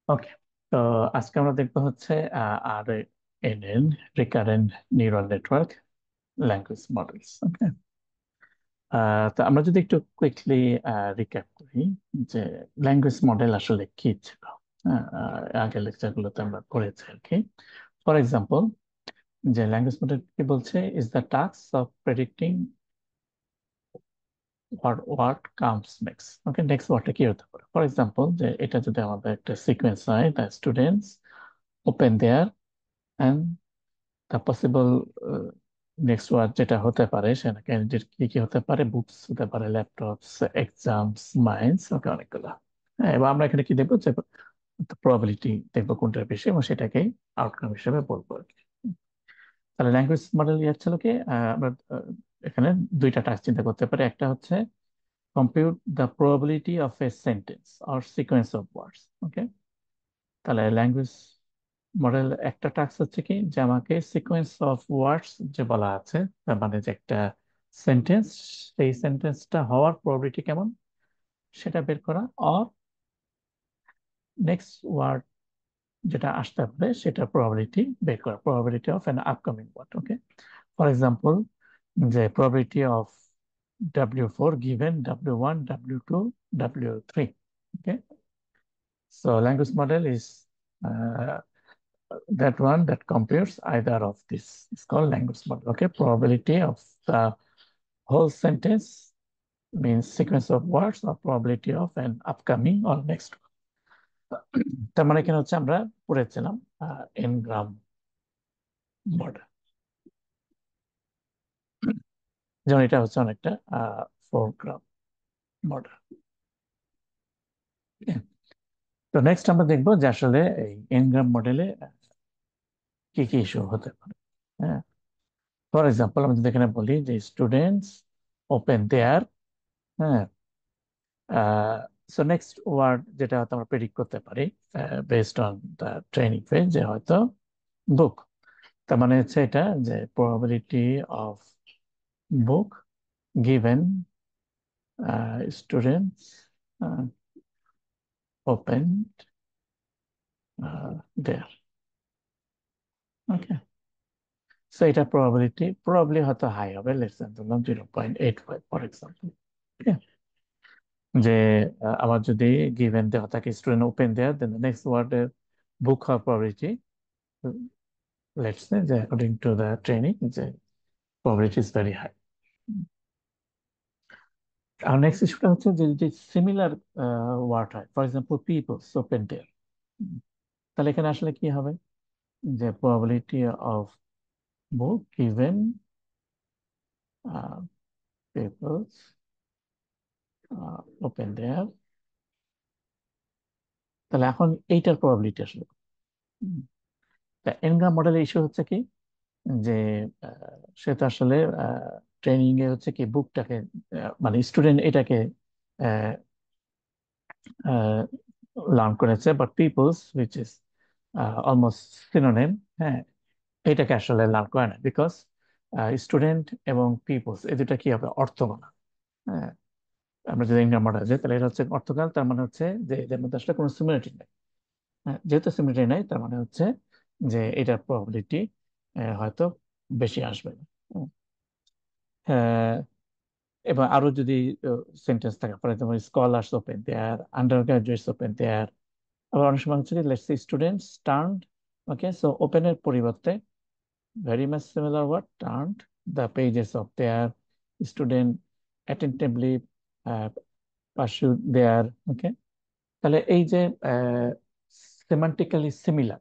ওকে, তো আজকে আমরা দেখবো হচ্ছে R N N recurrent neural network language models. Okay, তো আমরা যদি একটু কুইকলি রিক্যাপ করি যে ল্যাঙ্গুয়েজ মডেল আসলে কি ছিল। আগের লেকচারগুলোতে আমরা পড়েছি আর কি। ফর এক্সাম্পল, যে ল্যাঙ্গুয়েজ মডেল কি বলছে is the task of predicting what comes next. Okay, next ওয়ার্ডটা কি হতে পারে। ফর এক্সাম্পল, যে এটা যদি আমাদের একটা সিকোয়েন্স হয়, the students open their and the possible next word যেটা হতে পারে সেটা ক্যান্ডিডেট কি কি হতে পারে, বুকস হতে পারে, ল্যাপটপস, এক্সামস, মাইন্ডস। ওকে, অনেকগুলো। হ্যাঁ, এবার আমরা এখানে কি দেখবো, যে প্রবাবিলিটি দেখবো কোনটার বেশি এবং সেটাকেই আউটকাম হিসেবে বলবো আর কি। তাহলে ল্যাঙ্গুয়েজ মডেল ইয়ার ছিল কি, আমরা এখানে দুইটা টাস্ক চিন্তা করতে পারি। একটা হচ্ছে compute the probability of a sentence or sequence of words. Okay, তাহলে ল্যাঙ্গুয়েজ মডেল একটা টাস্ক হচ্ছে কি, যে আমাকে সিকোয়েন্স অফ ওয়ার্ডস যে বলা আছে, তার মানে যে একটা সেন্টেন্স, সেই সেন্টেন্সটা হওয়ার প্রবাবিলিটি কেমন সেটা বের করা, আর নেক্সট ওয়ার্ড যেটা আসতে পারে সেটা প্রবাবিলিটি বের করা, probability of an upcoming word. Okay, for example, যে probability of W4 given W1, W2, W3. Okay, so language model is uh, that one that compares either of this. It's called language model. Okay, probability of the whole sentence means sequence of words, or probability of an upcoming or next one. তার মানে এখানে হচ্ছে আমরা পড়েছিলাম Ngram model, যেমন এটা হচ্ছে অনেকটা ফোর গ্রাম মডেল। তো নেক্সট আমরা দেখবো যে আসলে এই এনগ্রাম মডেলে কি কি ইস্যু হতে পারে। হ্যাঁ, ফর এক্সাম্পল আমি যদি এখানে বলি যে স্টুডেন্টস ওপেন দেয়ার, হ্যাঁ, সো নেক্সট ওয়ার্ড যেটা হয়তো আমরা প্রেডিক্ট করতে পারি based on the training phase, যে হয়তো বুক। তার মানে হচ্ছে এটা যে probability of book given students open their. Okay, so এটা প্রবাবিলিটি প্রবাবলি হয়তো হাই হবে, লেস দেন ধরলাম 0.85 ফর এক্সাম্পল। যে আমার যদি গিভেন দেওয়া থাকে student open their, then next ওয়ার্ডের বুক হওয়ার প্রবাবিলিটি, লেটস সে যে অ্যাকর্ডিং টু দ্য ট্রেনিং, যে প্রবাবিলিটি ইজ ভেরি হাই। আর নেক্সট ইস্যুটা হচ্ছে যে যদি সিমিলার ওয়ার্ড হয়, for example peoples open their, তাহলে এখানে আসলে কি হবে, যে probability of book given peoples open their, তাহলে এখন এইটার প্রবাবিলিটি আসলে এনগ্রাম মডেলের ইস্যু হচ্ছে কি, যে সে তো আসলে ট্রেনিং এ হচ্ছে কি বুকটাকে, মানে স্টুডেন্ট এটাকে লার্ন করেছে, but peoples which is almost synonym, হ্যাঁ, এটাকে আসলে লার্ন করে না, বিকজ স্টুডেন্ট এবং পিপলস এই দুটা কি হবে, অর্থগোনাল। হ্যাঁ, আমরা যদি ইংরেজি মডেল আছে তাহলে এটা হচ্ছে অর্থগোনাল, তার মানে হচ্ছে যে এদের মধ্যে আসলে কোনো সিমিলারিটি নেই। হ্যাঁ, যেহেতু সিমিলারিটি নেই, তার মানে হচ্ছে যে এটার প্রবাবিলিটি হয়তো বেশি আসবে না। হ্যাঁ, এবং আরো যদি সেন্টেন্স থাকে, for example scholars open their, undergraduates open their. আবার অনেক সময় হচ্ছে let's say students turned, okay, so ওপেনের পরিবর্তে very much similar word turned the pages of their student attentively pursued their. Okay, তাহলে এই যে সেমান্টিক্যালি সিমিলার,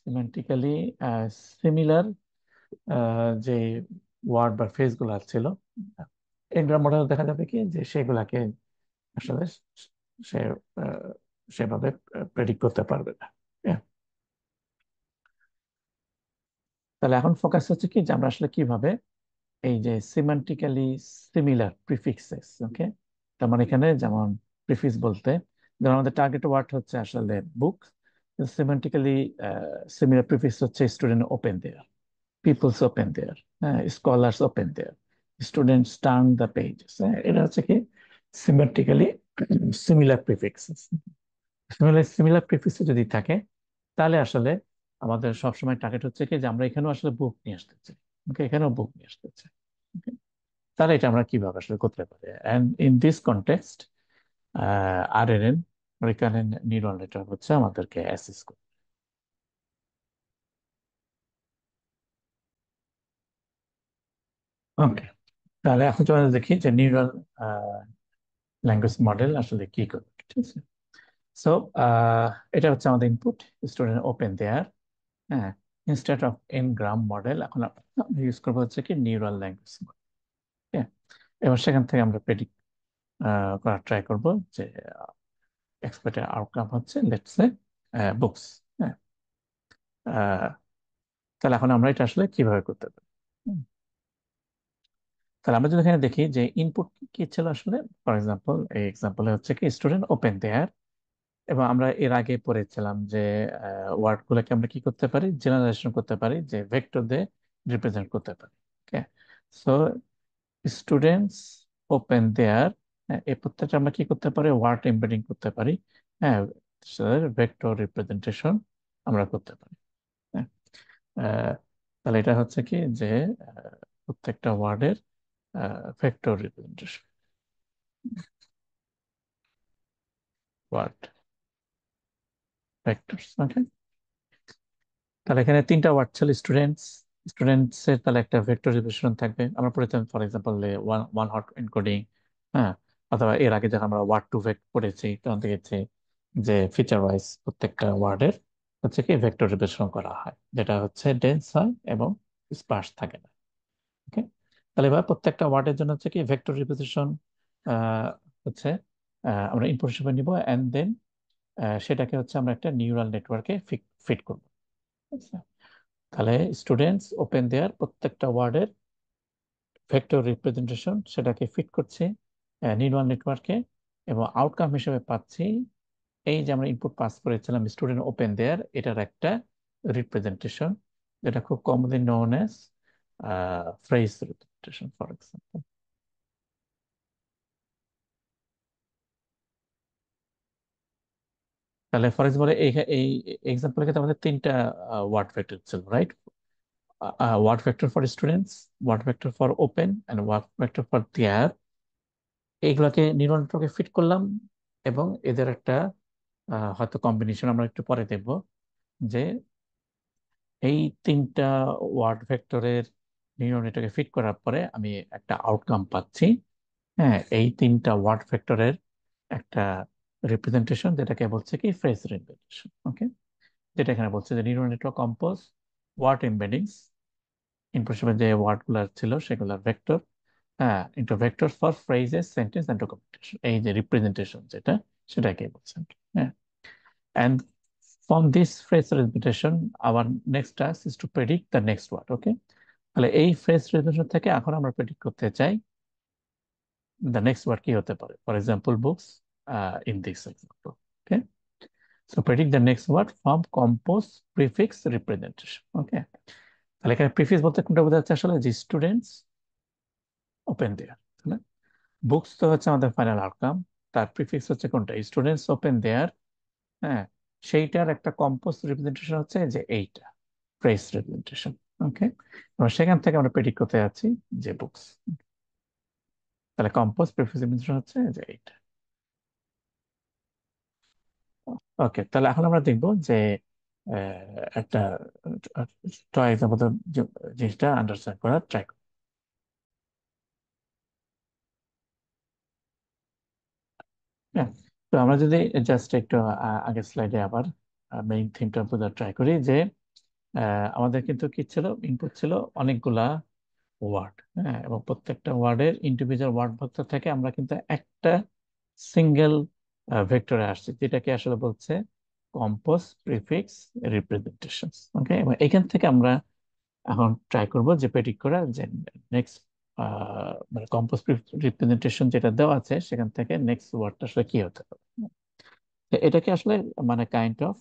সিমেন্টিক্যালি সিমিলার যে ওয়ার্ড বা ফ্রেজ গুলো ছিল, এনগ্রাম মডেল দেখা যাবে কি যে সেগুলাকে আসলে সে আহ, সেভাবে প্রেডিক্ট করতে পারবে না। Yeah. তাহলে এখন ফোকাস হচ্ছে কি যে আমরা আসলে কিভাবে এই যে সিমেন্টিক্যালি সিমিলার প্রিফিক্সেস। ওকে, তার মানে এখানে যেমন প্রিফিক্স বলতে, যেমন আমাদের টার্গেট ওয়ার্ড হচ্ছে আসলে বুক, সিমেন্টিক্যালি সিমিলার প্রিফিক্স হচ্ছে student open their, peoples open their, হ্যাঁ, scholars open their, students turn the pages. হ্যাঁ, এটা হচ্ছে কি semantically similar prefixes. Similar similar prefix যদি থাকে, তাহলে আসলে আমাদের সবসময় টার্গেট হচ্ছে কি যে আমরা এখানেও আসলে বুক নিয়ে আসতে চাই। ওকে, এখানেও বুক নিয়ে আসতে চাই। Okay? তাহলে এটা আমরা কিভাবে আসলে করতে পারি? And in this context RNN, recurrent neural network হচ্ছে আমাদেরকে অ্যাসিস্ট করে। ওকে, তাহলে এখন যদি আমরা দেখি যে নিউরাল ল্যাঙ্গুয়েজ মডেল আসলে কি করে, ঠিক আছে? সো এটা হচ্ছে আমাদের ইনপুট, স্টুডেন্ট ওপেন দেয়ার। হ্যাঁ, instead of N gram model এখন আমরা ইউজ করবো হচ্ছে কি নিউরাল ল্যাঙ্গুয়েজ মডেল। এবার সেখান থেকে আমরা প্রেডিক্ট করার ট্রাই করব যে এক্সপেক্টেড আউটকাম হচ্ছে লেটস সে বুকস। হ্যাঁ, আহ, তাহলে এখন আমরা এটা আসলে কিভাবে করতে পারি? হুম, তাহলে আমরা যদি এখানে দেখি যে ইনপুট কি ছিল আসলে, ফর এক্সাম্পল এই এক্সাম্পলে হচ্ছে কি স্টুডেন্ট ওপেন দেয়ার, এবং আমরা এর আগে পড়েছিলাম যে ওয়ার্ড গুলোকে আমরা কি করতে পারি, জেনারেশন করতে পারি, যে ভেক্টর দিয়ে রিপ্রেজেন্ট করতে পারি। ওকে, সো স্টুডেন্টস ওপেন দেয়ার, এই প্রত্যেকটা আমরা কি করতে পারি, ওয়ার্ড এমবেডিং করতে পারি। হ্যাঁ, ভেক্টর রিপ্রেজেন্টেশন আমরা করতে পারি। হ্যাঁ, আহ, তাহলে এটা হচ্ছে কি যে প্রত্যেকটা ওয়ার্ডের ভেক্টর রিপ্রেজেন্টেশন, ওয়ার্ড ভেক্টরস। ওকে, তাহলে এখানে তিনটা ওয়ার্ড ছিল স্টুডেন্টস। স্টুডেন্টস এর তাহলে একটা ভেক্টর রিপ্রেজেন্টেশন থাকবে। আমরা পড়েছিলাম for example one one hot encoding. হ্যাঁ, অথবা এর আগে যখন আমরা ওয়ার্ড টু ভেক্ট পড়েছি তখন দেখেছি যে ফিচার ওয়াইজ প্রত্যেকটা ওয়ার্ডের হচ্ছে কি ভেক্টর রিপ্রেজেন্টেশন করা হয়, যেটা হচ্ছে ডেন্স হয় এবং স্পার্স থাকে না। ওকে, তাহলে এবার প্রত্যেকটা ওয়ার্ডের জন্য হচ্ছে কি ভেক্টর রিপ্রেজেন্টেশন হচ্ছে আমরা ইনপুট হিসেবে নিব, অ্যান্ড দেন সেটাকে হচ্ছে আমরা একটা নিউরাল নেটওয়ার্কে ফিট করবো। তাহলে স্টুডেন্টস ওপেন দেয়ার প্রত্যেকটা ওয়ার্ডের ভেক্টর রিপ্রেজেন্টেশন সেটাকে ফিট করছে নিউরাল নেটওয়ার্কে, এবং আউটকাম হিসেবে পাচ্ছি এই যে আমরা ইনপুট পাস করেছিলাম স্টুডেন্ট ওপেন দেয়ার, এটার একটা রিপ্রেজেন্টেশন, যেটা খুব commonly known as phrase representation for example. তাহলে ফর এক্সাম্পল এই এই এক্সাম্পলের ক্ষেত্রে আমাদের তিনটা ওয়ার্ড ভেক্টর ছিল, right? Word vector for students, word vector for open, and word vector for their. এইগুলাকে নিউরাল নেটওয়ার্কে ফিট করলাম, এবং এদের একটা হয়তো কম্বিনেশন আমরা একটু পরে দেখব, যে এই তিনটা ওয়ার্ড ভেক্টরের নিউরাল নেটওয়ার্কে ফিট করার পরে আমি একটা আউটকাম পাচ্ছি। হ্যাঁ, এই তিনটা ওয়ার্ড ভেক্টরের একটা রিপ্রেজেন্টেশন, যেটাকে বলছে কি ফ্রেজ রিপ্রেজেন্টেশন। ওকে, যেটা এখানে বলছে যে neural network compose word embeddings, input হিসেবে যে ওয়ার্ড গুলো ছিল সেগুলোর ভেক্টর, হ্যাঁ, into vector for phrases sentence and documentation, এই যে রিপ্রেজেন্টেশন যেটা, সেটাকে বলছেন। হ্যাঁ, and from this phrase repetition our next task is to predict the next word. Okay, তাহলে এই ফ্রেজ রিপিটেশন থেকে এখন আমরা প্রেডিক্ট করতে চাই the next word কি হতে পারে, for example books in this example. Okay, so predict the next word from compose prefix representation. Okay, তাহলে এখানে প্রিফিক্স বলতে কোনটা বোঝা যাচ্ছে আসলে, যে স্টুডেন্টস ওপেন দেয়ার, তাই না? বুকস তো হচ্ছে আমাদের ফাইনাল আউটকাম, তার প্রিফিক্স হচ্ছে কোনটা, স্টুডেন্টস ওপেন দেয়ার। হ্যাঁ, সেইটার একটা কম্পোজ রিপ্রেজেন্টেশন হচ্ছে যে এইটা ফ্রেজ রিপ্রেজেন্টেশন। ওকে, এবার সেখান থেকে আমরা প্রেডিক্ট করতে যাচ্ছি যে বুকস। তাহলে কম্পোজ প্রিফিক্স রিপ্রেজেন্টেশন হচ্ছে যে এইটা। ওকে, তাহলে এখন আমরা দেখব যে একটা টয় এক্সাম্পল জিনিসটা আন্ডারস্ট্যান্ড করার ট্রাই করব। হ্যাঁ, তো আমরা যদি জাস্ট একটু আগের স্লাইডে আবার মেইন থিমটা বোঝার ট্রাই করি, যে আমাদের কিন্তু কি ছিল, ইনপুট ছিল অনেকগুলা ওয়ার্ড। হ্যাঁ, এবং প্রত্যেকটা ওয়ার্ডের ইন্ডিভিজুয়াল ওয়ার্ড ভেক্টর থেকে আমরা কিন্তু একটা সিঙ্গেল ভেক্টরে আসছি, যেটাকে আসলে বলছে কম্পোজ প্রিফিক্স রিপ্রেজেন্টেশন। ওকে, এবং এখান থেকে আমরা এখন ট্রাই করব যে প্রেডিক্ট করা যে নেক্সট মানে কম্পোজ রিপ্রেজেন্টেশন যেটা দেওয়া আছে সেখান থেকে নেক্সট ওয়ার্ডটা আসলে কি হতে পারে। তো এটাকে আসলে মানে কাইন্ড অফ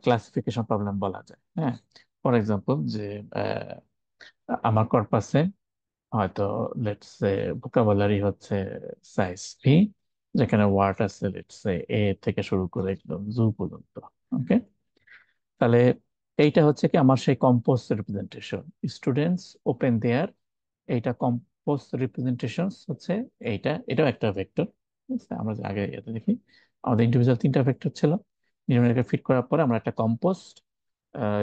ক্লাসিফিকেশন প্রবলেম বলা যায়। হ্যাঁ, ফর এক্সাম্পল যে আমার কর্পাসে হয়তো লেটস সে ভোকাবুলারি হচ্ছে সাইজ ভি, যেখানে ওয়ার্ড আছে লেটস সে এ থেকে শুরু করে একদম জু পর্যন্ত। ওকে, তাহলে এইটা হচ্ছে কি আমার সেই কম্পোজ রিপ্রেজেন্টেশন, স্টুডেন্টস ওপেন দেয়ার। এইটা কম্পোজ রিপ্রেজেন্টেশন হচ্ছে এইটা, এটাও একটা ভেক্টর। আমরা যে আগে এটা দেখি, আমাদের ইন্ডিভিজুয়াল তিনটা ভেক্টর ছিল, নিউমেরিক্যাল ফিট করার পরে আমরা একটা কম্পোস্ট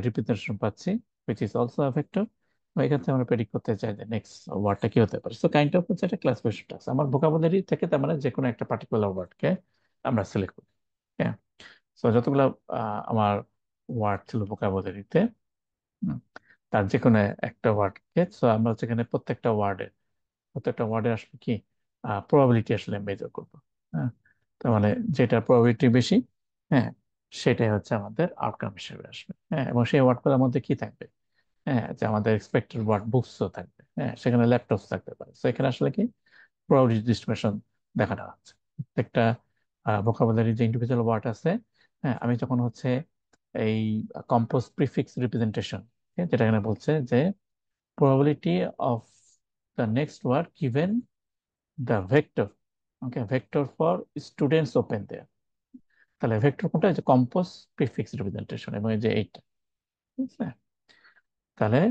রিপ্রেজেন্টেশন পাচ্ছি, which is also a vector. এখান থেকে আমরা প্রেডিক্ট করতে চাই যে নেক্সট ওয়ার্ডটা কি হতে পারে। সো কাইন্ড অফ হচ্ছে একটা ক্লাসিফিকেশন টাস্ক, আমার ভোকাবুলারি থেকে তার মানে যে কোনো একটা পার্টিকুলার ওয়ার্ডকে আমরা সিলেক্ট করি। হ্যাঁ, সো যতগুলো আমার ওয়ার্ড ছিল ভোকাবুলারিতে, তার যে কোনো একটা ওয়ার্ডকে, সো আমরা হচ্ছে এখানে প্রত্যেকটা ওয়ার্ডে আসলে কি প্রবাবিলিটি আসলে মেজার করবো। হ্যাঁ, তার মানে যেটা প্রবাবিলিটি বেশি, হ্যাঁ, সেটাই হচ্ছে আমাদের আউটকাম হিসেবে আসবে। হ্যাঁ, এবং সেই ওয়ার্ডগুলোর মধ্যে কি থাকবে, হ্যাঁ, যে আমাদের এক্সপেক্টেড ওয়ার্ড বুকসও থাকবে, হ্যাঁ, সেখানে ল্যাপটপস থাকতে পারে। তো এখানে আসলে কি প্রবাবিলিটি ডিস্ট্রিবিউশন দেখানো হচ্ছে প্রত্যেকটা ভোকাবুলারি যে ইন্ডিভিজুয়াল ওয়ার্ড আছে। হ্যাঁ, আমি যখন হচ্ছে এই কম্পোজ প্রিফিক্স রিপ্রেজেন্টেশন, যেটা এখানে বলছে যে probability of the next word given the vector, okay, vector for students open there। তাহলে ভেক্টর কোনটা, যে কম্পোজ প্রিফিক্স রিপ্রেজেন্টেশন, এবং এই যে এইটা, ঠিক আছে। তাহলে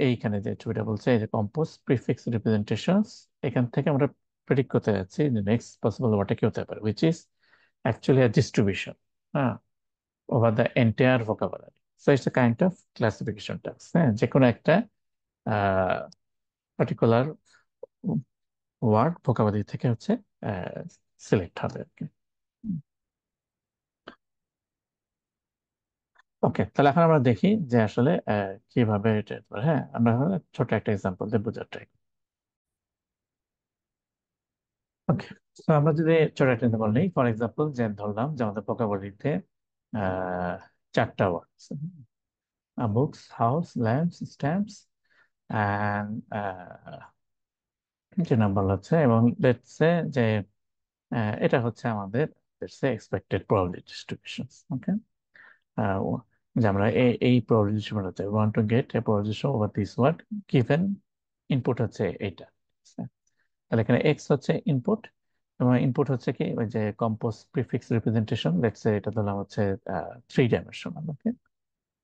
এইখানে যে ছবিটা বলছে এই যে কম্পোজ প্রিফিক্স রিপ্রেজেন্টেশন, এখান থেকে আমরা প্রেডিক্ট করতে যাচ্ছি যে নেক্সট পসিবল ওয়ার্ডটা কি হতে পারে, which is actually a distribution, হ্যাঁ, over the entire vocabulary. So it's a kind of classification task. হ্যাঁ, যে কোনো একটা পার্টিকুলার ওয়ার্ড ভোকাবুলারি থেকে হচ্ছে সিলেক্ট হবে আর কি। ওকে, তাহলে এখন আমরা দেখি যে আসলে কিভাবে এটা হতে পারে। হ্যাঁ, আমরা ছোট একটা এক্সাম্পল দিয়ে বোঝার ট্রাই। ওকে, তো আমরা যদি ছোট একটা এক্সাম্পল নিই, ফর এক্সাম্পল যে ধরলাম যে আমাদের ভোকাবুলারিতে চারটা word, books, house, lamps, stamps and যে নাম্বার হচ্ছে, এবং লেটস সে যে এটা হচ্ছে আমাদের expected probability distribution. Okay, ah, ও- যে আমরা এই প্রবলেম হচ্ছে want to get a proposition over this word given input হচ্ছে এইটা। আচ্ছা, তাহলে এখানে এক্স হচ্ছে ইনপুট, এবং ইনপুট হচ্ছে কি ওই যে কম্পোজ প্রিফিক্স রিপ্রেজেন্টেশন, লেটস সে এটা ধরলাম হচ্ছে 3 ডাইমেনশনাল। ওকে,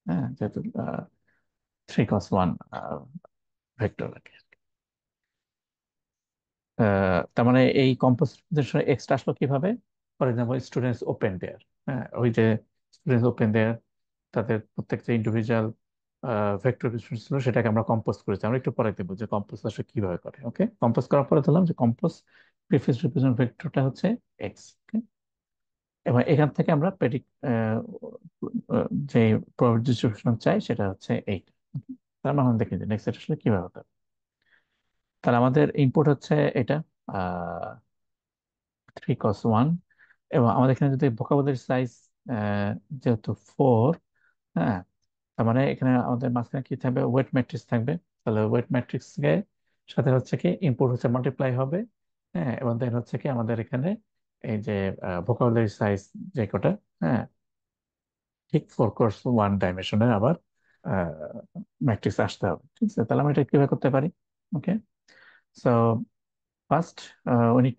হ্যাঁ, যেহেতু 3 × 1 ভেক্টর আর কি। তার মানে এই কম্পোজ রিপ্রেজেন্টেশন এক্সটা আসলো কিভাবে, for example students open their. হ্যাঁ, ওই যে স্টুডেন্টস ওপেন দেয়ার, তাদের প্রত্যেকটা ইন্ডিভিজুয়াল ভেক্টর কিছু ছিল, সেটাকে আমরা কম্পোজ করেছি। আমরা একটু পরে দেখবো যে কম্পোজ আসলে কিভাবে করে। ওকে, কম্পোজ করার পরে ধরলাম যে কম্পোজ প্রিফিক্স রিপ্রেজেন্ট ভেক্টরটা হচ্ছে এক্স। ওকে, এবং এখান থেকে আমরা প্রেডিক্ট যে প্রবাবিলিটি ডিস্ট্রিবিউশন চাই সেটা হচ্ছে এইট। তার মানে আমরা দেখি যে নেক্সট আসলে কিভাবে হতে হবে। তাহলে আমাদের ইনপুট হচ্ছে এটা 3 × 1, এবং আমাদের এখানে যদি ভোকাবুলারি সাইজ যেহেতু 4, হ্যাঁ, তার মানে এখানে আমাদের মাঝখানে কি থাকবে, ওয়েট ম্যাট্রিক্স থাকবে। তাহলে ওয়েট ম্যাট্রিক্স এর সাথে হচ্ছে কি ইনপুট হচ্ছে মাল্টিপ্লাই হবে। হ্যাঁ, এবং দেন হচ্ছে কি আমাদের এখানে এই যে ভোকাবুলারি সাইজ যে কটা, হ্যাঁ, ঠিক 4 × 1 ডাইমেনশনের আবার ম্যাট্রিক্স আসতে হবে। ঠিক আছে, তাহলে আমরা এটা কিভাবে করতে পারি। Okay, so first we need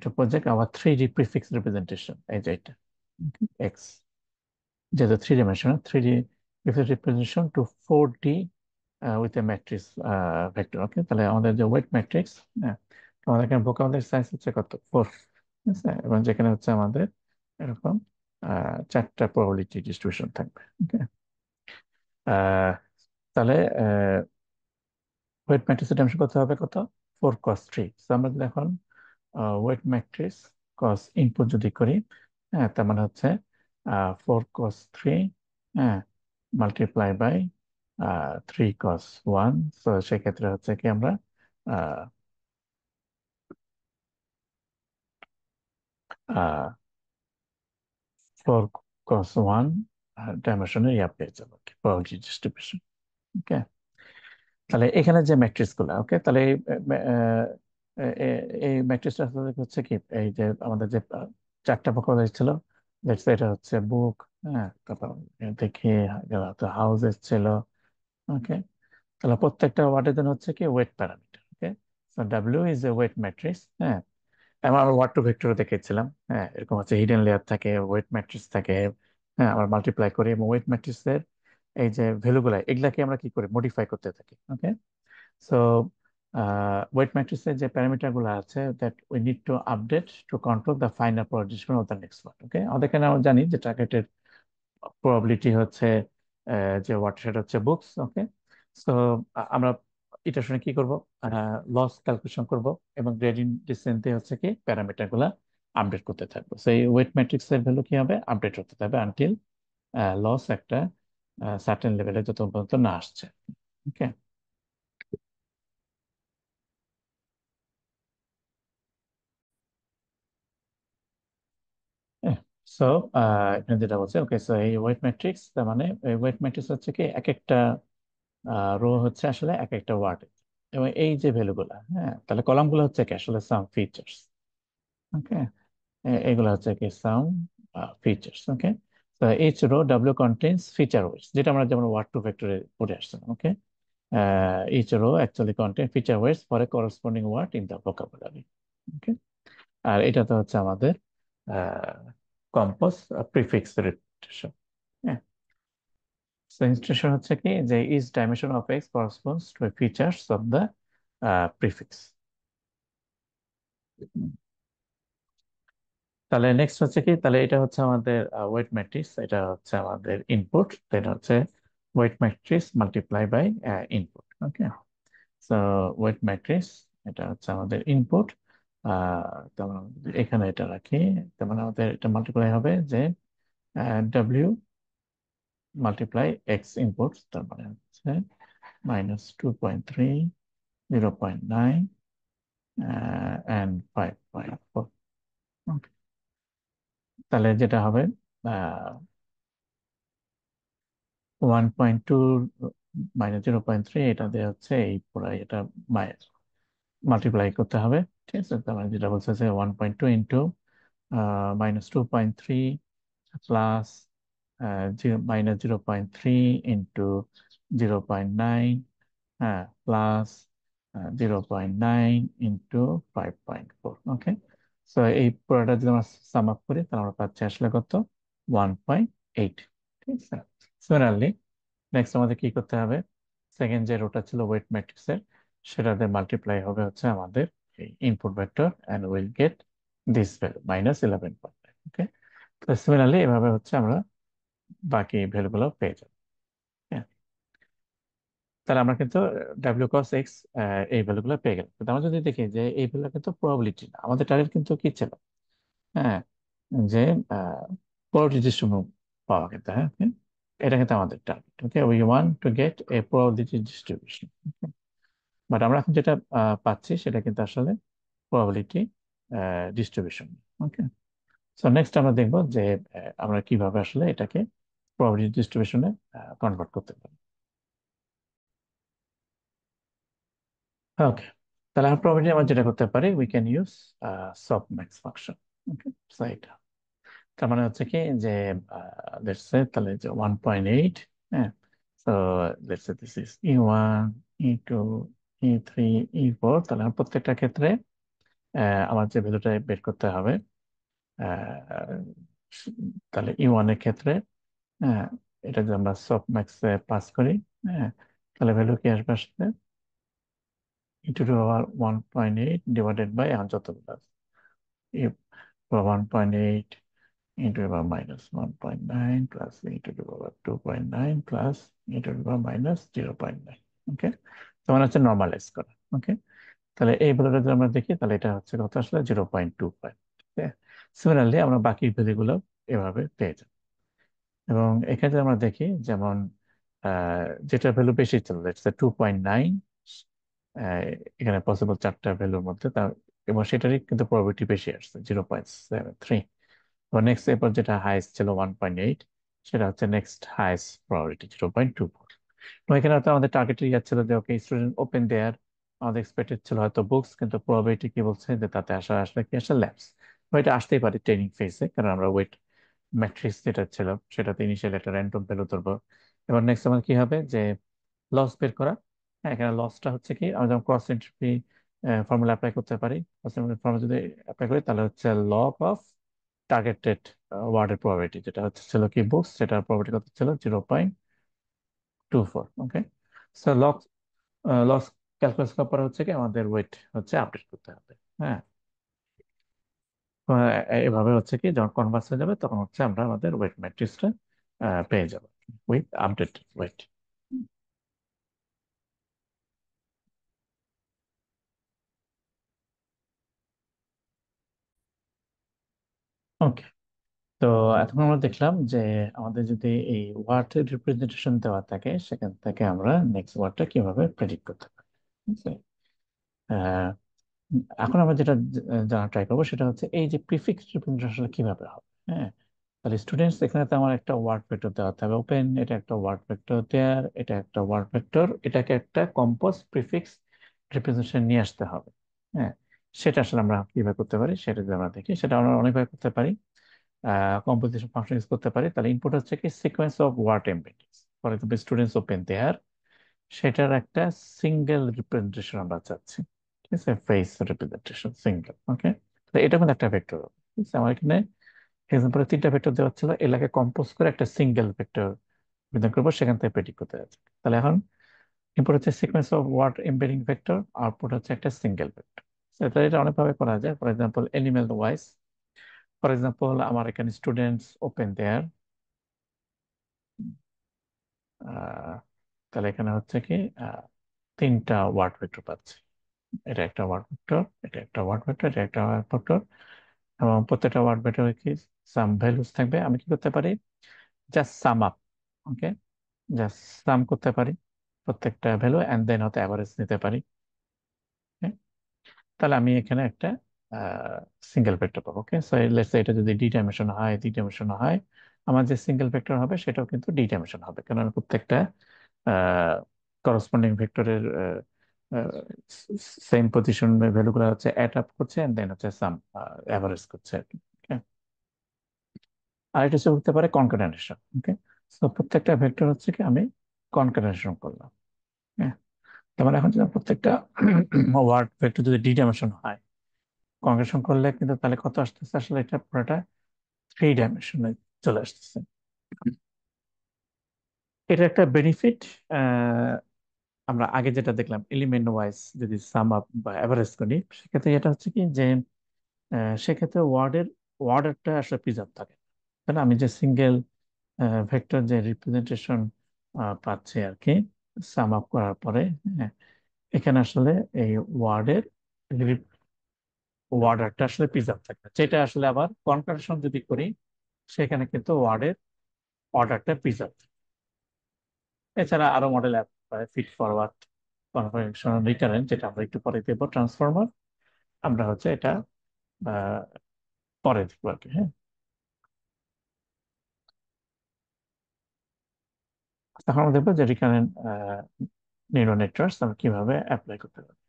to project our 3D prefix representation, এই যে এটা এক্স, যেহেতু 3 dimensional, 3D prefix representation to 4D with a matrix vector. Okay, তাহলে আমাদের যে ওয়েট ম্যাট্রিক্স, হ্যাঁ, তো আমাদের এখানে ভোকাবুলারি সাইজ হচ্ছে কত, 4। ঠিক আছে, এবং যেখানে হচ্ছে আমাদের এরকম চারটা প্রবাবিলিটি ডিস্ট্রিবিউশন থাকবে। ওকে, তাহলে ওয়েট ম্যাট্রিক্সের ডাইমেনশন কত হবে, কত, 4 × 3। তো আমরা যদি এখন ওয়েট ম্যাট্রিক্স কস ইনপুট যদি করি, হ্যাঁ, তার মানে হচ্ছে 4 × 3, হ্যাঁ, মাল্টিপ্লাই বাই 3 × 1। তো সেক্ষেত্রে হচ্ছে কি আমরা 4 × 1 ডাইমেনশনের ইয়া পেয়ে যাবো, প্রবাবিলিটি ডিস্ট্রিবিউশন। ওকে, তাহলে এখানে যে ম্যাট্রিক্স গুলো, ওকে, তাহলে এই ম্যাট্রিক্সটা হচ্ছে কি এই যে আমাদের যে চারটা ভোকাবুলারি ছিল, এটা হচ্ছে বুক, হ্যাঁ, তারপর দেখি হাউসেস ছিল। ওকে, তাহলে প্রত্যেকটা ওয়ার্ডের জন্য হচ্ছে কি weight parameter. Okay, so W is a weight matrix. হ্যাঁ, আমার ওয়ার্ড টু ভেক্টর দেখেছিলাম। হ্যাঁ, এরকম হচ্ছে হিডেন লেয়ার থাকে, ওয়েট ম্যাট্রিক্স থাকে। হ্যাঁ, আমরা মাল্টিপ্লাই করি এবং ওয়েট ম্যাট্রিক্সের এই যে ভ্যালুগুলা এগুলাকে আমরা কি করি, মডিফাই করতে থাকি। ওকে, সো ওয়েট ম্যাট্রিক্সের যে প্যারামিটার গুলো আছে, that we need to update to control the final production of the next word. Okay, আমাদের এখানে আমরা জানি যে টার্গেটের প্রবাবিলিটি হচ্ছে যে ওয়ার্ড, সেটা হচ্ছে বুকস। ওকে, সো আমরা এটা শুনে কি করব, লস ক্যালকুলেশন করব এবং গ্রেডিয়েন্ট ডিসেন্ট দিয়ে হচ্ছে কি প্যারামিটার গুলা আপডেট করতে থাকবো। সেই ওয়েট ম্যাট্রিক্স এর ভ্যালু কি হবে, আপডেট হতে থাকবে আনটিল লস একটা সার্টেন লেভেলে যত পর্যন্ত না আসছে। ওকে, সো এখানে যেটা বলছে, ওকে, সো এই ওয়েট ম্যাট্রিক্স, তার মানে ওয়েট ম্যাট্রিক্স হচ্ছে কি এক একটা রো হচ্ছে আসলে এক একটা ওয়ার্ড, এবং এই যে ভ্যালুগুলা, হ্যাঁ, তাহলে কলামগুলো হচ্ছে কি আসলে সাম ফিচার্স। ওকে, এগুলো হচ্ছে কি সাম ফিচার্স। ওকে, তো H row W contains feature weights, যেটা আমরা যেমন ওয়ার্ড টু ভেক্টরে পড়ে আসছিলাম। ওকে, each row actually contain feature words for a corresponding word in the vocabulary. ওকে, আর এটা তো হচ্ছে আমাদের কম্পোজ প্রিফিক্স রিলেশন। হ্যাঁ, সো ইনস্ট্রাকশন হচ্ছে কি যে each dimension of X corresponds to features of the prefix. তাহলে নেক্সট হচ্ছে কি, তাহলে এটা হচ্ছে আমাদের ওয়েট ম্যাট্রিক্স, এটা হচ্ছে আমাদের ইনপুট, এটা হচ্ছে weight matrix multiply by input. Okay, so weight matrix এটা হচ্ছে আমাদের ইনপুট। তেমন এখানে এটা রাখি, তেমন আমাদের এটা মাল্টিপ্লাই হবে যে ডাব্লিউ মাল্টিপ্লাই এক্স ইনপুট, তার মানে হচ্ছে -2.3, 0.9 অ্যান্ড 5.4। তাহলে যেটা হবে 1.2 -0.3, এটা দিয়ে হচ্ছে এই পুরো এটা মাল্টিপ্লাই করতে হবে। ঠিক আছে, তার মানে যেটা বলছে যে 1.2 ইন্টু -2.3 প্লাস -0.3 ইন্টু 0.9, হ্যাঁ, প্লাস 0.9 ইন্টু 5.4। ওকে, সো এই পুরোটা যদি আমরা সাম আপ করি তাহলে আমরা পাচ্ছি আসলে কত, 1.8। ঠিক আছে, সিমিলারলি নেক্সট আমাদের কি করতে হবে, সেকেন্ড যে রোটা ছিল ওয়েট ম্যাট্রিক্সের, সেটাতে মাল্টিপ্লাই হবে হচ্ছে আমাদের input vector and will get this value -11.9। ওকে, তো সিমিলারলি এভাবে হচ্ছে আমরা বাকি ভ্যালুগুলো পেয়ে যাবো। হ্যাঁ, তাহলে আমরা কিন্তু ডাব্লিউ কস এক্স এই ভ্যালুগুলো পেয়ে গেলাম। কিন্তু আমরা যদি দেখি যে এই ভ্যালু কিন্তু প্রবাবিলিটি না, আমাদের টার্গেট কিন্তু কি ছিল, হ্যাঁ, যে প্রবাবিলিটি ডিস্ট্রিবিউশন পাওয়া, কিন্তু হ্যাঁ okay? এটা কিন্তু আমাদের target. Okay, we want to get A probability distribution. But আমরা এখন যেটা পাচ্ছি সেটা কিন্তু আসলে প্রবাবিলিটি ডিস্ট্রিবিউশন। ওকে, সো নেক্সট আমরা দেখবো যে আমরা কিভাবে আসলে এটাকে প্রবাবিলিটি ডিস্ট্রিবিউশনে কনভার্ট করতে পারি। ওকে, তাহলে আমরা প্রবাবিলিটি আমরা যেটা করতে পারি, we can use soft max function. Okay, so এটা তার মানে হচ্ছে কি যে লেটস সে তাহলে যে 1.8, হ্যাঁ, so let's say this is E1, E2, E3, E4। তাহলে আমার প্রত্যেকটা ক্ষেত্রে আমার যে ভ্যালুটা বের করতে হবে, আহ, তাহলে E1 এর ক্ষেত্রে, হ্যাঁ, এটা যদি আমরা সফট ম্যাক্সে পাস করি, হ্যাঁ, তাহলে ভ্যালু কি আসবে আসলে E2 to the power 1.8 divided by আমার যতগুলো আছে, E1.8 into the power -1.9 plus e to the power 2.9 plus e to the power -0.9। ওকে, তো মানে হচ্ছে নর্মালাইজ করা। ওকে, তাহলে এই ভ্যালুটা যদি আমরা দেখি তাহলে এটা হচ্ছে কত আসলে 0.25। সিমিলারলি আমরা বাকি ভ্যালুগুলো এভাবে পেয়ে যাবো। এবং এখানে যদি আমরা দেখি যেমন যেটা ভ্যালু বেশি ছিল, 2.9, এখানে পসিবল চারটা ভ্যালুর মধ্যে তার, এবং সেটারই কিন্তু প্রবাবিলিটি বেশি আসছে 0.73। তো নেক্সট এরপর যেটা হাইস্ট ছিল 1.8, সেটা হচ্ছে নেক্সট হাইস্ট প্রবাবিলিটি 0.24। তো এখানে হয়তো আমাদের টার্গেট ইয়ে ছিল যে ওকে স্টুডেন্ট ওপেন দেয়ার, আমাদের এক্সপেক্টেড ছিল হয়তো বুকস, কিন্তু প্রবাবিলিটি কি বলছে যে তাতে আসা আসলে কি আসলে ল্যাবস। এটা আসতেই পারে ট্রেনিং ফেজে, কারণ আমরা ওয়েট ম্যাট্রিক্স যেটা ছিল সেটাতে ইনিশিয়াল একটা র্যান্ডম ভ্যালু ধরবো। এবার নেক্সট আমার কি হবে যে লস বের করা। হ্যাঁ, এখানে লসটা হচ্ছে কি, আমরা যখন ক্রস এন্ট্রি ফর্মুলা অ্যাপ্লাই করতে পারি। ফর্মুলা যদি অ্যাপ্লাই করি তাহলে হচ্ছে লগ অফ টার্গেটেড ওয়ার্ডের প্রবাবিলিটি, যেটা হচ্ছে ছিল কি বুকস, সেটার প্রবাবিলিটি কত ছিল 0.24। ওকে, সো লস ক্যালকুলেট করার পরে হচ্ছে কি আমাদের ওয়েট হচ্ছে আপডেট করতে হবে। হ্যাঁ, এভাবে হচ্ছে কি যখন কনভার্স হয়ে যাবে তখন হচ্ছে আমরা আমাদের ওয়েট ম্যাট্রিক্সটা পেয়ে যাব উইথ আপডেট ওয়েট। ওকে, তো এখন আমরা দেখলাম যে আমাদের যদি এই ওয়ার্ড রিপ্রেজেন্টেশন দেওয়া থাকে সেখান থেকে আমরা নেক্সট ওয়ার্ডটা কিভাবে প্রেডিক্ট করতে পারি। ঠিক আছে? আহ, এখন আমরা যেটা জানা ট্রাই করবো সেটা হচ্ছে এই যে প্রিফিক্স রিপ্রেজেন্টেশন কিভাবে হবে। হ্যাঁ, তাহলে স্টুডেন্টস এখানে তো আমার একটা ওয়ার্ড ভেক্টর দেওয়া থাকবে ওপেন, এটা একটা ওয়ার্ড ভেক্টর দেয়ার, এটা একটা ওয়ার্ড ভেক্টর, এটাকে একটা কম্পোজ প্রিফিক্স রিপ্রেজেন্টেশন নিয়ে আসতে হবে। হ্যাঁ, সেটা আসলে আমরা কিভাবে করতে পারি সেটা যদি আমরা দেখি, সেটা আমরা অনেকভাবে করতে পারি। কম্পোজিশন ফাংশন ইউজ করতে পারি। তাহলে ইনপুট হচ্ছে কি sequence of word embeddings, for example students open their, সেটার একটা সিঙ্গেল রিপ্রেজেন্টেশন আমরা চাচ্ছি। ঠিক আছে, ফেস রিপ্রেজেন্টেশন সিঙ্গেল। ওকে, তো এটা কিন্তু একটা ভেক্টর। ঠিক আছে, আমার এখানে এক্সাম্পলে তিনটা ভেক্টর দেওয়া ছিল, এলাকে কম্পোজ করে একটা সিঙ্গেল ভেক্টর বিধান করবো, সেখান থেকে প্রেডিক্ট করতে যাচ্ছে। তাহলে এখন ইনপুট হচ্ছে sequence of word embedding vector, output হচ্ছে একটা সিঙ্গেল ভেক্টর। তাহলে এটা অনেকভাবে করা যায়, for example animal wise. For example আমার এখানে স্টুডেন্টস ওপেন দেয়ার, তাহলে এখানে হচ্ছে কি আহ, তিনটা ওয়ার্ড ভেক্টর পাচ্ছি। এটা একটা ওয়ার্ড ভেক্টর, এটা একটা ওয়ার্ড ভেক্টর, এটা একটা ওয়ার্ড ভেক্টর, এবং প্রত্যেকটা ওয়ার্ড ভেক্টরে কি সাম ভ্যালুস থাকবে। আমি কি করতে পারি, জাস্ট সাম আপ। ওকে, জাস্ট সাম করতে পারি প্রত্যেকটা ভ্যালু, এন্ড দেন হয়তো অ্যাভারেজ নিতে পারি। Okay? তাহলে আমি এখানে একটা সিঙ্গেল ভেক্টর পাবো। ওকে, সো লেটস সে এটা যদি ডি ডাইমেনশন হয়, থ্রি ডাইমেনশন হয়, আমার যে সিঙ্গেল ভেক্টর হবে সেটাও কিন্তু ডি ডাইমেনশন হবে, কারণ প্রত্যেকটা করসপন্ডিং ভেক্টরের সেম পজিশন ভ্যালুগুলো হচ্ছে অ্যাড আপ করছে এন্ড দেন হচ্ছে সাম অ্যাভারেজ করছে আর কি। Okay? আর এটা হচ্ছে হতে পারে কনকাটেনেশন। ওকে, সো প্রত্যেকটা ভেক্টর হচ্ছে কি আমি কনকাটেনেশন করলাম। হ্যাঁ, তার মানে এখন যদি প্রত্যেকটা ওয়ার্ড ভেক্টর যদি ডি ডাইমেনশন হয়, কনকাটেনেশন করলে কিন্তু তাহলে কত আসতেছে, আসলে এটা পুরোটা থ্রি ডাইমেনশনে চলে আসতেছে। এটা একটা বেনিফিট। আমরা আগে যেটা দেখলাম এলিমেন্ট ওয়াইজ যদি সাম আপ বা এভারেজ করি, সেক্ষেত্রে এটা হচ্ছে কি যে সেক্ষেত্রে ওয়ার্ডেরটা আসলে প্রিজার্ভ থাকে। তাহলে আমি যে সিঙ্গেল ভেক্টর যে রিপ্রেজেন্টেশন পাচ্ছি আর কি সাম আপ করার পরে, হ্যাঁ, এখানে আসলে এই ওয়ার্ডের ওয়ার্ডারটা আসলে প্রিজার্ভ থাকে, যেটা আসলে আবার কনকাটেনেশন যদি করি সেখানে কিন্তু ওয়ার্ডের অর্ডারটা প্রিজার্ভ। এছাড়া আরো model app, feed forward, conference recurrent, যেটা আমরা একটু পরে দেবো, ট্রান্সফরমার, আমরা হচ্ছে এটা আহ, পরে দেখবো আর কি। হ্যাঁ, তখন আমরা দেখবো যে রিকারেন্ট নিউরাল নেটওয়ার্কস আমরা কিভাবে অ্যাপ্লাই করতে পারি।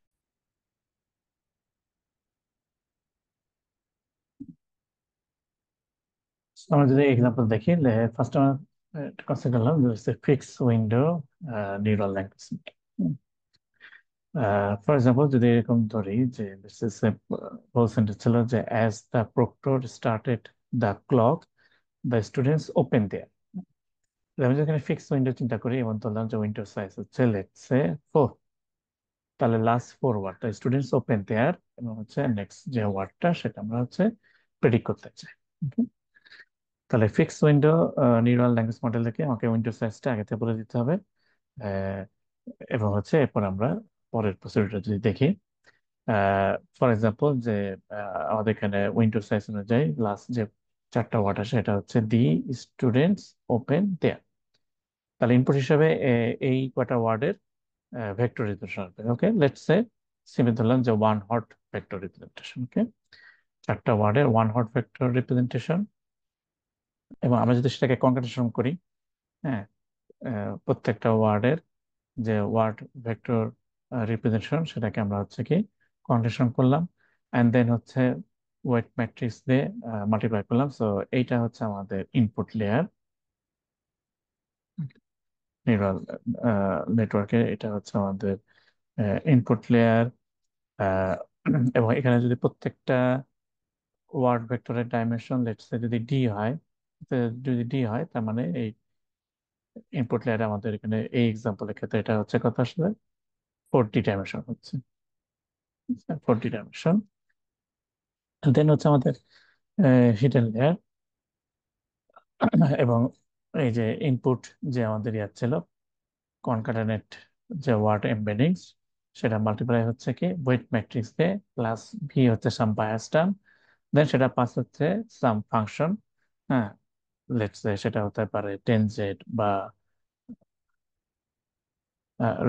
So, আমরা যদি এক্সাম্পল দেখি, ফার্স্ট আমরা কনসিডার করলাম যে fix window neural language. For example যদি এরকম ধরি যে হোল সেন্টেন্স ছিল যে as the proctor started the clock the students open their. আমি যেখানে ফিক্স উইন্ডো চিন্তা করি এবং ধরলাম যে উইন্ডো সাইজ হচ্ছে লেটস সে 4, তাহলে লাস্ট ফোর ওয়ার্ডটা স্টুডেন্টস ওপেন দেয়ার এবং হচ্ছে নেক্সট যে ওয়ার্ডটা সেটা আমরা হচ্ছে প্রেডিক্ট করতে চাই। Okay? তাহলে fix window neural language model থেকে আমাকে উইন্ডো সাইজটা আগে থেকে বলে দিতে হবে। আহ, এবং হচ্ছে এরপর আমরা পরের প্রসিডিউরটা যদি দেখি, ফর এক্সাম্পল যে আমাদের এখানে উইন্ডো সাইজ অনুযায়ী লাস্ট যে চারটা ওয়ার্ড আসে এটা হচ্ছে দি স্টুডেন্টস ওপেন দেয়ার। তাহলে ইনপুট হিসাবে এই কয়টা ওয়ার্ডের ভেক্টর রিপ্রেজেন্টেশন আসবে। ওকে, লেটস সে সিম্পলি ধরলাম যে ওয়ান হট ভেক্টর রিপ্রেজেন্টেশন। ওকে, চারটা ওয়ার্ডের ওয়ান হট ভেক্টর রিপ্রেজেন্টেশন, এবং আমরা যদি সেটাকে কনকাটেনেশন করি, হ্যাঁ, প্রত্যেকটা ওয়ার্ডের যে ওয়ার্ড ভেক্টর রিপ্রেজেন্টেশন সেটাকে আমরা হচ্ছে কি কনকাটেনেশন করলাম, এন্ড দেন হচ্ছে ওয়েট ম্যাট্রিক্স দিয়ে মাল্টিপ্লাই করলাম। সো এইটা হচ্ছে আমাদের ইনপুট লেয়ার নিউরাল নেটওয়ার্কের, এটা হচ্ছে আমাদের ইনপুট লেয়ার। আহ, এবং এখানে যদি প্রত্যেকটা ওয়ার্ড ভেক্টরের ডাইমেনশন লেটস সে যদি ডি হয়, তো যদি ডি হয় তার মানে এই ইনপুট লেয়ারে আমাদের এখানে এই এক্সাম্পলের ক্ষেত্রে এটা হচ্ছে কত আসলে 40 ডাইমেনশন হচ্ছে, 40 ডাইমেনশন। দেন হচ্ছে আমাদের হিডেন লেয়ার। এবং এই যে ইনপুট যে আমাদের ইয়ে ছিল কনকাটেনেট যে ওয়ার্ড এমবেডিংস, সেটা মাল্টিপ্লাই হচ্ছে কি ওয়েট ম্যাট্রিক্স দিয়ে প্লাস ভি হচ্ছে সাম বায়াস টার্ম, দেন সেটা পাস হচ্ছে সাম ফাংশন। হ্যাঁ, লেটস সে সেটা হতে পারে টেন জেড বা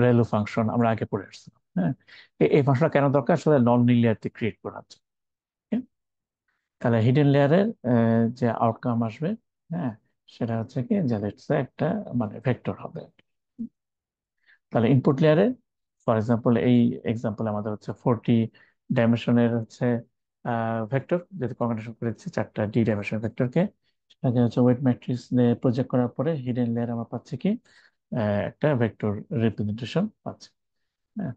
রেলু ফাংশন, আমরা আগে পড়ে আসছিলাম। হ্যাঁ, এই ফাংশনটা কেন দরকার আসলে নন লিনিয়ার ক্রিয়েট করার জন্য। Okay? তাহলে হিডেন লেয়ারের যে আউটকাম আসবে, হ্যাঁ, সেটা হচ্ছে কি যে লেটস সে একটা মানে ভেক্টর হবে। তাহলে ইনপুট লেয়ারে ফর এক্সাম্পল এই এক্সাম্পল আমাদের হচ্ছে 40 ডাইমেনশনের হচ্ছে ভেক্টর, যেহেতু কম্বিনেশন করেছি চারটা ডি ডাইমেনশন ভেক্টরকে, সেটাকে হচ্ছে ওয়েট ম্যাট্রিক্স দিয়ে প্রজেক্ট করার পরে হিডেন লেয়ার আমরা পাচ্ছি কি একটা ভেক্টর রিপ্রেজেন্টেশন পাচ্ছি। হ্যাঁ,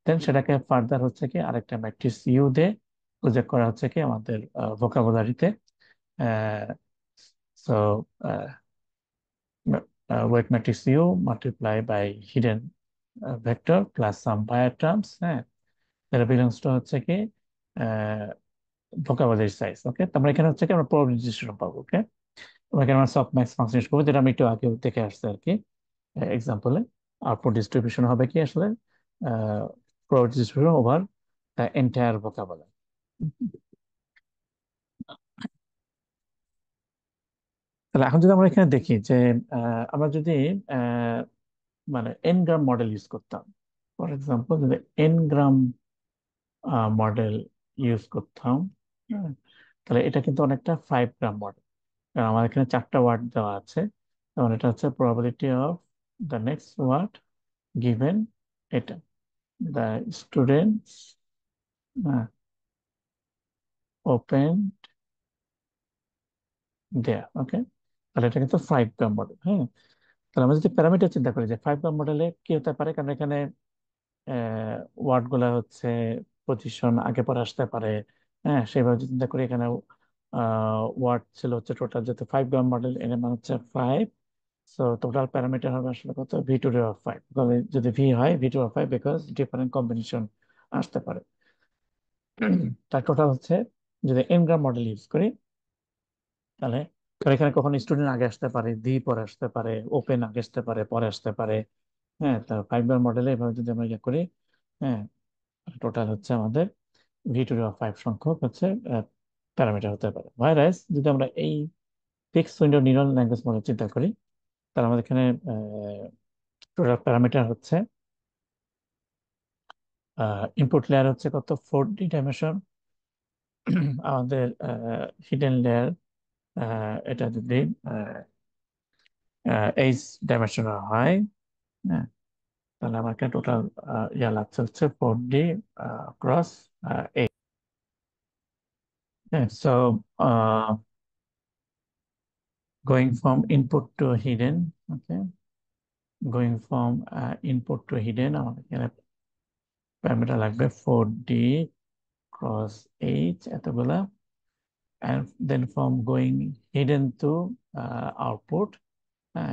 দেন সেটাকে ফার্দার হচ্ছে কি আরেকটা ম্যাট্রিক্স ইউ দিয়ে প্রজেক্ট করা হচ্ছে কি আমাদের ভোকাবুলারিতে। So weight matrix U multiply by hidden vector plus some bias terms. হ্যাঁ, যেটা বিলংস টু হচ্ছে কি ভোকাবুলারি সাইজ। ওকে, তো আমরা এখানে হচ্ছে কি আমরা প্রবাবিলিটি ডিস্ট্রিবিউশন পাবো। ওকে, আমরা এখানে আমরা সফট ম্যাক্স ফাংশন ইউজ করবো, যেটা আমি একটু আগে দেখে আসছি আর কি এক্সাম্পলে। আউটপুট ডিস্ট্রিবিউশন হবে কি আসলে probability distribution over the entire vocabulary. তাহলে এখন যদি আমরা এখানে দেখি যে আমরা যদি আহ, মানে এন গ্রাম মডেল ইউজ করতাম, ফর এক্সাম্পল যদি এন গ্রাম মডেল ইউজ করতাম, হ্যাঁ, তাহলে এটা কিন্তু অনেকটা 5 গ্রাম মডেল, কারণ আমার এখানে চারটা ওয়ার্ড দেওয়া আছে। যেমন এটা হচ্ছে probability of the next word given এটা the students open their. Okay, তাহলে এটা কিন্তু 5 গ্রাম মডেল। হ্যাঁ, তাহলে আমরা যদি প্যারামিটার চিন্তা করি যে 5 গ্রাম মডেলে কি হতে পারে, কারণ এখানে ওয়ার্ড গুলা হচ্ছে পজিশন আগে পরে আসতে পারে। হ্যাঁ, সেইভাবে যদি চিন্তা করি এখানে ওয়ার্ড ছিল হচ্ছে টোটাল, যেহেতু 5 গ্রাম মডেল এর মান হচ্ছে 5, সো টোটাল প্যারামিটার হবে আসলে কত ভি টু দি পাওয়ার 5। যদি ভি হয় V to power 5 because different combination আসতে পারে। তার টোটাল হচ্ছে যদি এন গ্রাম মডেল ইউজ করি, তাহলে তাহলে এখানে কখন স্টুডেন্ট আগে আসতে পারে, দি পরে আসতে পারে, ওপেন আগে আসতে পারে, পরে আসতে পারে। হ্যাঁ, তা 5 গ্রাম মডেলে এভাবে যদি আমরা ইয়ে করি, হ্যাঁ, টোটাল হচ্ছে আমাদের ভি টু পাওয়ার 5 সংখ্যক হচ্ছে প্যারামিটার হতে পারে। ভাইরাস যদি আমরা এই fix window neural language model চিন্তা করি, তাহলে আমাদের এখানে টোটাল প্যারামিটার হচ্ছে ইনপুট লেয়ার হচ্ছে কত 4D ডাইমেনশন। আমাদের হিডেন লেয়ার এটা যদি এইচ ডাইমেনশনাল হয়, হ্যাঁ, তাহলে আমার এখানে টোটাল ইয়া লাগছে হচ্ছে 4D cross eight. So going from input to hidden, okay, going from input to hidden আমাদের এখানে প্যারামিটার লাগবে 4D ক্রস এইচ এতগুলা, and then from going hidden to output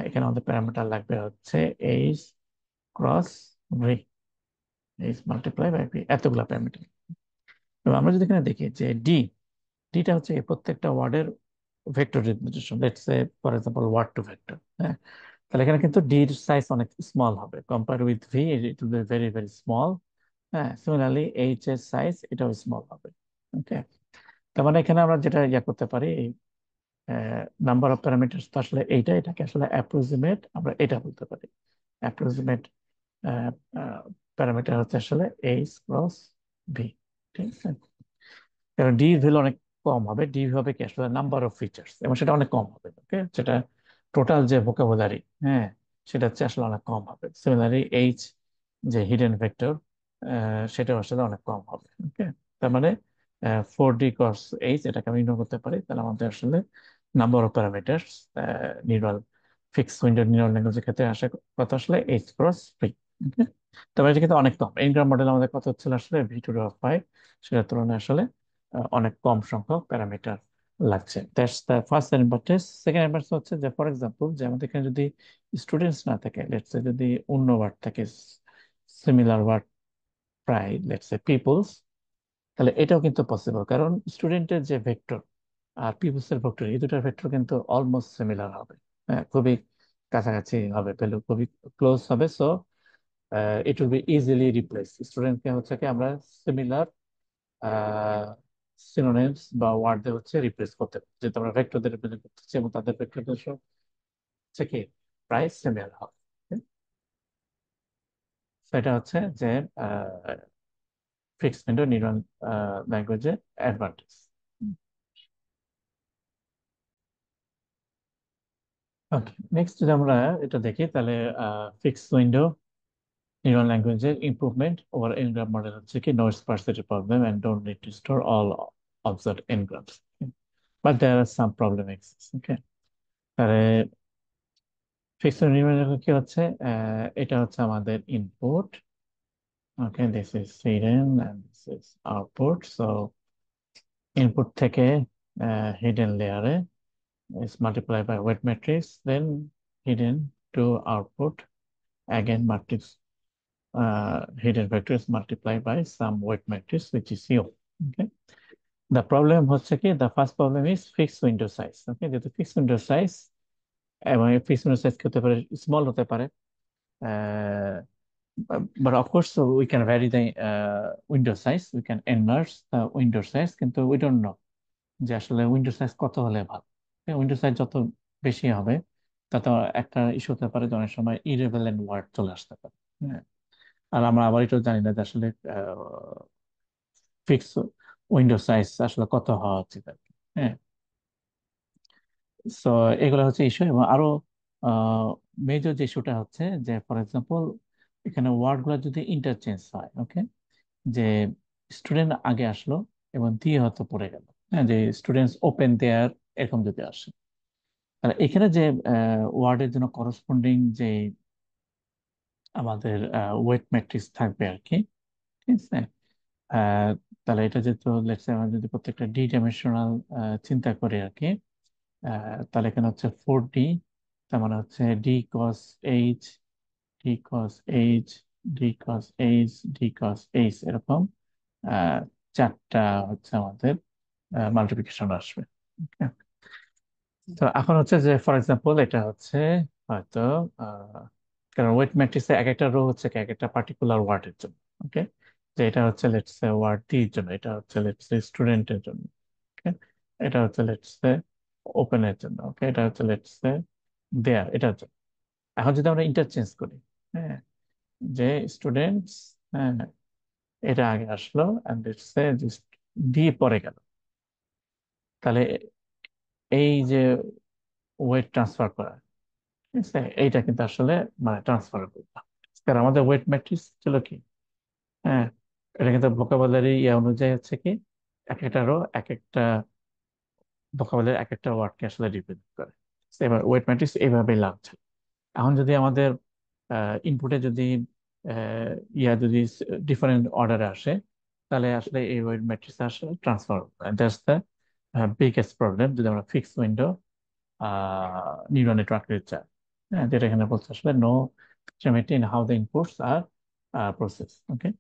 এখানে আমাদের প্যারামিটার লাগবে হচ্ছে H cross V, H multiply by V, এতগুলা parameter. তো আমরা যদি এখানে দেখি যে ডি, ডিটা হচ্ছে এই প্রত্যেকটা ওয়ার্ডের vector representation, let's say for example word to vector. হ্যাঁ, তাহলে এখানে কিন্তু ডির সাইজ অনেক স্মল হবে compare with V, it will be very very small. হ্যাঁ, সিমিলারলি এইচ এর সাইজ এটাও স্মল হবে। ওকে, তার মানে এখানে আমরা যেটা ইয়া করতে পারি, নাম্বার অফ প্যারামিটার্স তো আসলে এইটা, এটাকে আসলে অ্যাপ্রক্সিমেট আমরা এটা বলতে পারি। অ্যাপ্রক্সিমেট প্যারামিটার হচ্ছে আসলে এইচ ক্রস ভি। ঠিক আছে, কারণ ডি ভ্যালু অনেক কম হবে, ডি হবে কি আসলে নাম্বার অফ ফিচার্স, এবং সেটা অনেক কম হবে। ওকে, যেটা টোটাল যে ভোকাবুলারি, হ্যাঁ, সেটা হচ্ছে আসলে অনেক কম হবে। সিমিলারলি এইচ যে হিডেন ভেক্টর, সেটা আসলে অনেক কম হবে। ওকে, তার মানে 4D ক্রস এইচ এটাকে আমি ইগনোর করতে পারি, তাহলে আমাদের আসলে number of parameters neural fix window neural ল্যাঙ্গুয়েজের ক্ষেত্রে আসে কত আসলে এইচ ক্রস 3। তবে এটা কিন্তু অনেক কম। এনগ্রাম মডেল আমাদের কত হচ্ছিল আসলে, V2.5, সেটার তুলনায় আসলে অনেক কম সংখ্যক প্যারামিটার লাগছে। That's the first advantage. Second advantage হচ্ছে যে ফর এক্সাম্পল যে আমাদের এখানে যদি স্টুডেন্টস না থাকে, লেটস সে যদি অন্য ওয়ার্ড থাকে, সিমিলার ওয়ার্ড প্রায়, লেটস সে পিপলস, তাহলে এটাও কিন্তু পসিবল, কারণ স্টুডেন্টের যে ভেক্টর আর পিপলস এর ভেক্টর, এই দুটার ভেক্টর কিন্তু অলমোস্ট সিমিলার হবে। হ্যাঁ, খুবই কাছাকাছি হবে, ভ্যালু খুবই ক্লোজ হবে। So it will B easily replace. স্টুডেন্টকে হচ্ছে কি আমরা সিমিলার সিনোনিমস বা ওয়ার্ড দিয়ে হচ্ছে রিপ্লেস করতে পারি, যেহেতু আমরা ভেক্টরদের রিপ্রেজেন্ট করতেছি এবং তাদের ভেক্টরদের হচ্ছে কি প্রায় সিমিলার হবে। সেটা হচ্ছে যে ফিক্সড উইন্ডো নিউরাল ল্যাঙ্গুয়েজের অ্যাডভান্টেজ। ওকে, নেক্সট যদি আমরা এটা দেখি, তাহলে ফিক্সড উইন্ডো নিউরাল ল্যাঙ্গুয়েজের ইমপ্রুভমেন্ট ওভার এনগ্রাম মডেল হচ্ছে কি no sparsity problem and don't need to store all observed ngrams, but there are some problem exist. Okay, তাহলে ফিক্সড নিউরাল কি হচ্ছে, এটা হচ্ছে আমাদের input. Okay, this is hidden and this is output. So input থেকে hidden লেয়ারে is multiplied by weight matrix, then hidden to output, again matrix, hidden vector is multiplied by some weight matrix which is U. Okay, the problem হচ্ছে কি, the first problem is fixed window size. Okay, যেহেতু fixed window size, এবং fixed window size কি হতে পারে, small হতে পারে, uh, but of course so we can vary the window size, we can enlarge the window size, কিন্তু we don't know যে আসলে উইন্ডো সাইজ কত হলে ভালো। উইন্ডো সাইজ যত বেশি হবে, তত একটা ইস্যু হতে পারে যে অনেক সময় ইরেলেভেন্ট ওয়ার্ড চলে আসতে পারে। হ্যাঁ, আর আমরা আবার এটা জানি না যে আসলে ফিক্স উইন্ডো সাইজ আসলে কত হওয়া উচিত আর কি। হ্যাঁ, সো এগুলো হচ্ছে ইস্যু। এবং আরো মেজর যে ইস্যুটা হচ্ছে যে ফর এক্সাম্পল এখানে ওয়ার্ড গুলো যদি ইন্টারচেঞ্জ হয়, ওকে, যে স্টুডেন্ট আগে আসলো এবং দিয়ে হয়তো পড়ে গেল, হ্যাঁ, যে স্টুডেন্টস ওপেন দেয়ার, এরকম যদি আসে, তাহলে এখানে যে ওয়ার্ডের জন্য করসপন্ডিং যে আমাদের ওয়েট ম্যাট্রিক্স থাকবে আর কি, ঠিক আছে। আহ, তাহলে এটা যেহেতু লেটস সে আমরা যদি প্রত্যেকটা ডি ডাইমেনশনাল চিন্তা করি আর কি, তাহলে এখানে হচ্ছে 4D, তার মানে হচ্ছে ডি কস এইচ, ডি কস এইচ, ডি কস এইচ, ডি কস এইচ, এরকম আহ, চারটা হচ্ছে আমাদের মাল্টিপ্লিকেশন আসবে। Okay? তো এখন হচ্ছে যে ফর এক্সাম্পল এটা হচ্ছে হয়তো আহ, কারণ ওয়েট ম্যাট্রিক্সে এক একটা রো হচ্ছে কি এক একটা পার্টিকুলার ওয়ার্ডের জন্য। ওকে, যে এটা হচ্ছে লেটস সে ওয়ার্ড ডি এর জন্য, এটা হচ্ছে লেটস সে স্টুডেন্টের জন্য। ওকে, এটা হচ্ছে লেটস সে ওপেনের জন্য। ওকে, এটা হচ্ছে লেটস সে দেয়ার, এটার জন্য। এখন যদি আমরা ইন্টারচেঞ্জ করি, হ্যাঁ, যে স্টুডেন্টস, হ্যাঁ, এটা আগে আসলো এন্ড লেটস সে ডি পরে গেল, তাহলে এই যে ওয়েট ট্রান্সফার করা, ঠিক আছে, এইটা কিন্তু আসলে মানে ট্রান্সফারেবল না। কারণ আমাদের ওয়েট ম্যাট্রিক্স ছিল কি, হ্যাঁ, এটা কিন্তু ভোকাবুলারি ইয়া অনুযায়ী হচ্ছে কি এক একটা রো এক একটা ভোকাবুলারি এক একটা ওয়ার্ডকে আসলে রিপ্রেজেন্ট করে। তো এবার ওয়েট ম্যাট্রিক্স এইভাবেই লাগছে। এখন যদি আমাদের ইনপুটে যদি ইয়া যদি ডিফারেন্ট অর্ডারে আসে, তাহলে আসলে এই ওয়েট ম্যাট্রিক্স আসলে transfer, that's the biggest problem যদি আমরা ফিক্স উইন্ডো নিউরাল নেটওয়ার্ক চাই। হ্যাঁ, যেটা এখানে বলছে আসলে no extremity in how the inputs are processed. Okay,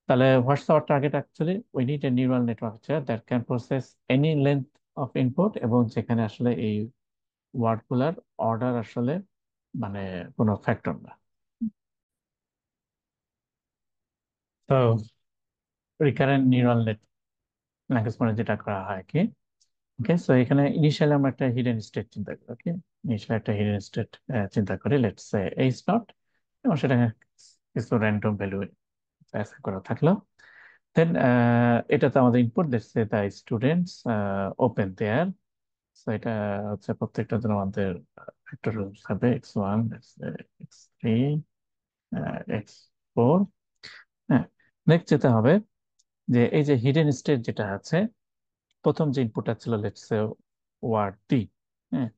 তাহলে what's our target actually? We need a neural network that can process any length of input, এবং যেখানে আসলে এই ওয়ার্ড গুলার অর্ডার আসলে মানে কোনো ফ্যাক্টর না। তো রিকারেন্ট নিউরাল নেট ল্যাঙ্গুয়েজ মানে যেটা করা হয় কি, ওকে, সো এখানে ইনিশিয়ালি আমরা একটা হিডেন স্টেট চিন্তা করি। ওকে, ইনিশিয়ালি একটা হিডেন স্টেট চিন্তা করি, লেটস সে এইচ নট, এবং সেটা কিছু র্যান্ডম ভ্যালু অ্যাসাইন করা থাকলো। দেন এটাতে আমাদের input, let's say the students open there. So এটা হচ্ছে প্রত্যেকটার জন্য আমাদের ভেক্টর থাকবে x1, x3, x4। হ্যাঁ, নেক্সট যেটা হবে যে এই যে হিডেন স্টেট যেটা আছে, প্রথম যে ইনপুটটা ছিল লেটস সে ওয়ার্ড টি, হ্যাঁ,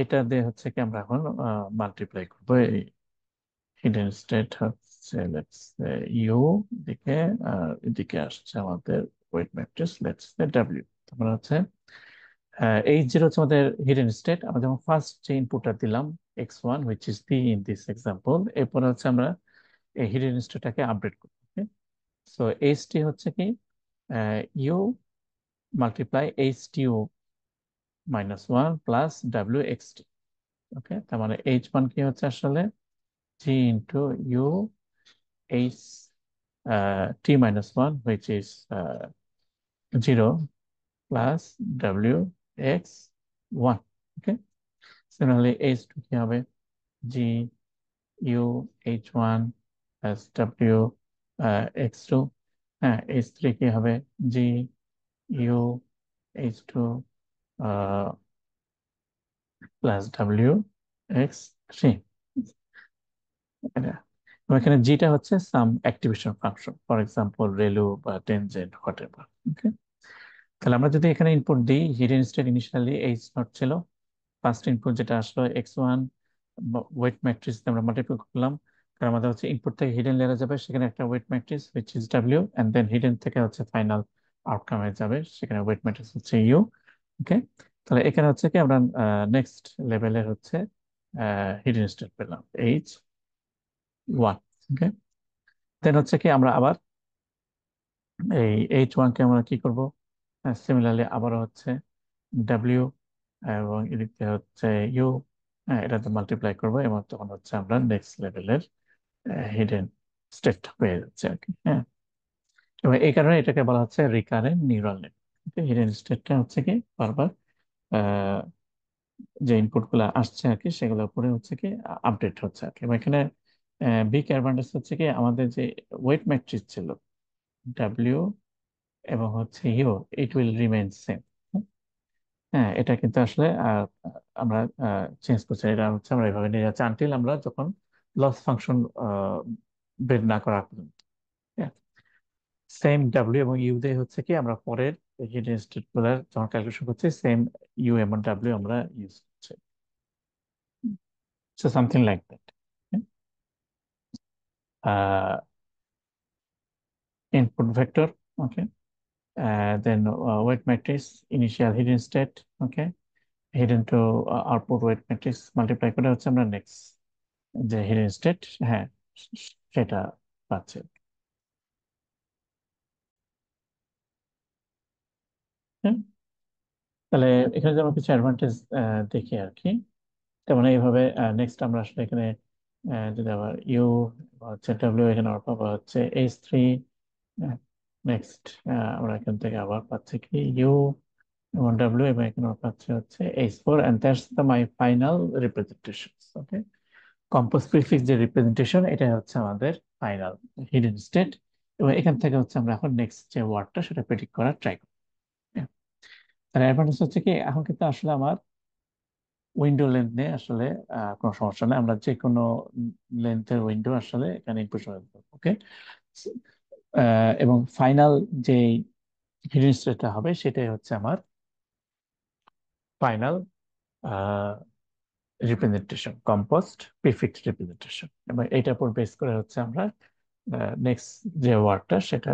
এটা দিয়ে হচ্ছে কি আমরা এখন মাল্টিপ্লাই করবো এই হিডেন স্টেট হচ্ছে লেটস ইউ দিকে, আর এদিকে আসছে আমাদের ওয়েট ম্যাট্রিক্স লেটস ডাব্লিউ। তারপরে হচ্ছে এইচ জিরো হচ্ছে আমাদের হিডেন স্টেট। আমরা যেমন ফার্স্ট যে ইনপুটটা দিলাম x1 which is P in this example, এরপরে হচ্ছে আমরা এই হিডেন স্টেটটাকে আপডেট করব। সো এইচ টি হচ্ছে কি U multiply H T U minus one plus W X T. Okay, তার মানে এইচ ওয়ান কি হচ্ছে আসলে G into U H T minus one which is zero plus W X one. Okay, similarly H two কি হবে G U H one plus W X two. হ্যাঁ, H three কি হবে G U H two plus W X three. এখানে জিটা হচ্ছে some activation function, for example ReLU বা tangent what ever. ওকে, তাহলে আমরা যদি এখানে ইনপুট দিই, hidden state initially H not ছিল, ফার্স্ট ইনপুট যেটা আসলো x1 ওয়েট ম্যাট্রিক্স আমরা মাল্টিপ্লাই করলাম, কারণ আমাদের হচ্ছে ইনপুট থেকে হিডেন লেয়ারে যাবে, সেখানে একটা weight matrix which is W, and then hidden থেকে হচ্ছে ফাইনাল আউটকামে যাবে, সেখানে ওয়েট ম্যাট্রিক্স হচ্ছে ইউ। ওকে, তাহলে এখানে হচ্ছে কি আমরা নেক্সট লেভেলের হচ্ছে হিডেন স্টেট পেলাম h1। ওকে, দেন হচ্ছে কি আমরা আবার এই h1 কে আমরা কি করব, সিমিলারলি আবারও হচ্ছে ডাব্লিউ এবং এদিকে হচ্ছে ইউ, এটাতে মাল্টিপ্লাই করবো, এবং তখন হচ্ছে আমরা নেক্সট লেভেলের হিডেন স্টেট হয়ে যাচ্ছে আর কি। হ্যাঁ, এবং এই কারণে এটাকে বলা হচ্ছে রিকারেন্ট নিউরাল নেট। হিডেন স্টেটটা হচ্ছে কি বারবার আহ, যে ইনপুট গুলো আসছে আর কি, সেগুলোর উপরে হচ্ছে কি আপডেট হচ্ছে আর কি। এবং এখানে বিগ অ্যাডভান্টেজ হচ্ছে কি আমাদের যে ওয়েট ম্যাট্রিক্স ছিল ডাব্লিউ এবং হচ্ছে U, it will remain same. হ্যাঁ, এটা কিন্তু আসলে আমরা চেঞ্জ করছি, এটা হচ্ছে আমরা এভাবে নিয়ে যাচ্ছি আনটিল আমরা যখন লস ফাংশন বের না করা পর্যন্ত। সেম ডাব্লিউ এবং ইউ দিয়ে হচ্ছে কি আমরা পরের হিডেন স্টেট গুলার যখন ক্যালকুলেশন করছি, সেম ইউ এবং ডাব্লিউ আমরা ইউজ করছি। So something like that. Input vector, okay, then weight matrix initial hidden state, okay, hidden to output weight matrix multiply করে হচ্ছে আমরা নেক্সট যে হিডেন স্টেট, হ্যাঁ, সেটা পাচ্ছে। হ্যাঁ, তাহলে এখানে যেমন কিছু অ্যাডভান্টেজ দেখি আর কি। তেমন এইভাবে নেক্সট আমরা আসলে এখানে যদি আবার ইউ হচ্ছে ডাব্লিউ, এখানে আবার পাবো হচ্ছে এইচ থ্রি। নেক্সট আমরা এখান থেকে আবার পাচ্ছি কি ইউ এবং ডাব্লিউ, এবং এখানে আবার পাচ্ছি হচ্ছে H four, and that's the my final representation. Okay, compose prefix যে রিপ্রেজেন্টেশন, এটা হচ্ছে আমাদের ফাইনাল হিডেন স্টেট। এবং এখান থেকে হচ্ছে আমরা এখন নেক্সট যে ওয়ার্ডটা সেটা প্রেডিক্ট করার ট্রাই করি। তার অ্যাডভান্টেজ হচ্ছে কি এখন কিন্তু আসলে আমার উইন্ডো লেন্থ নিয়ে আসলে কোনো সমস্যা নেই, আমরা যে কোনো লেন্থের উইন্ডো আসলে এখানে ইনপুট করতে পারবো। ওকে, এবং ফাইনাল যে হিডেন স্টেটটা হবে সেটাই হচ্ছে আমার final representation, compost prefix representation, এবং এইটার উপর বেস করে হচ্ছে আমরা নেক্সট যে ওয়ার্ডটা সেটা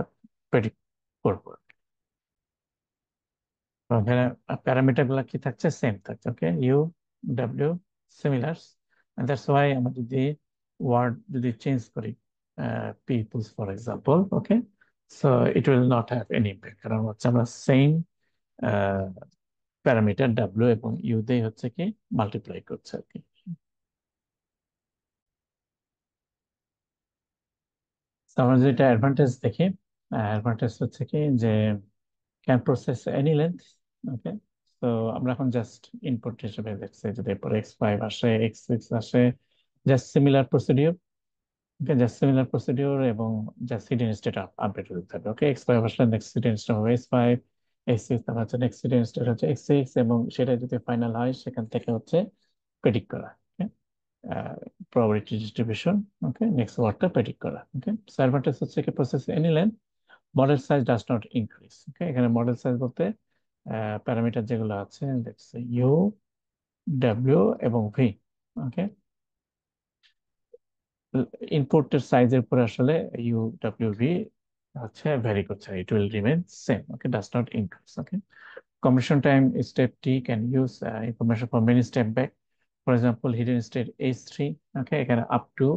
প্রেডিক্ট করবো। এখানে প্যারামিটার গুলা কি থাকছে, সেম থাকছে। Okay, U W similar, that's why আমরা যদি ওয়ার্ড যদি চেঞ্জ করি peoples for example, okay, so it will not have any impact, কারণ হচ্ছে আমরা সেম প্যারামিটার ডাব্লিউ এবং ইউ দিয়ে হচ্ছে কি মাল্টিপ্লাই করছে আর কি। তো আমরা যদি এটা অ্যাডভান্টেজ দেখি, অ্যাডভান্টেজ হচ্ছে কি যে ক্যান প্রসেস এনি লেন্থ। ওকে, তো আমরা এখন জাস্ট ইনপুট হিসেবে দেখছি, যদি এরপর x5 আসে x6 আসে, জাস্ট সিমিলার প্রসিডিওর। ওকে, জাস্ট সিমিলার প্রসিডিওর এবং জাস্ট হিডেন স্টেট আপডেট হতে থাকবে। ওকে, x5 আসলে নেক্সট হিডেন স্টেট হবে x5, x6 তারপর হচ্ছে নেক্সট হিডেন স্টেট হচ্ছে x6, এবং সেটা যদি ফাইনাল হয় সেখান থেকে হচ্ছে প্রেডিক্ট করা। প্রবাবিলিটি ডিস্ট্রিবিউশন, ওকে, নেক্সট ওয়ার্ডটা প্রেডিক্ট করা। ওকে, অ্যাডভান্টেজ হচ্ছে কি process any length, model size does not increase. Okay, এখানে মডেল সাইজ বলতে প্যারামিটার যেগুলো আছে দেখছে ইউ ডাব্লিউ এবং ভি। ওকে, ইনপুটের সাইজের উপরে আসলে ইউডব্লিউভি হচ্ছে ভ্যারি করছে, it will remain same, okay, does not increase, okay. Compression time step T can use information from many step back. For example, hidden state H3, okay, এখানে up to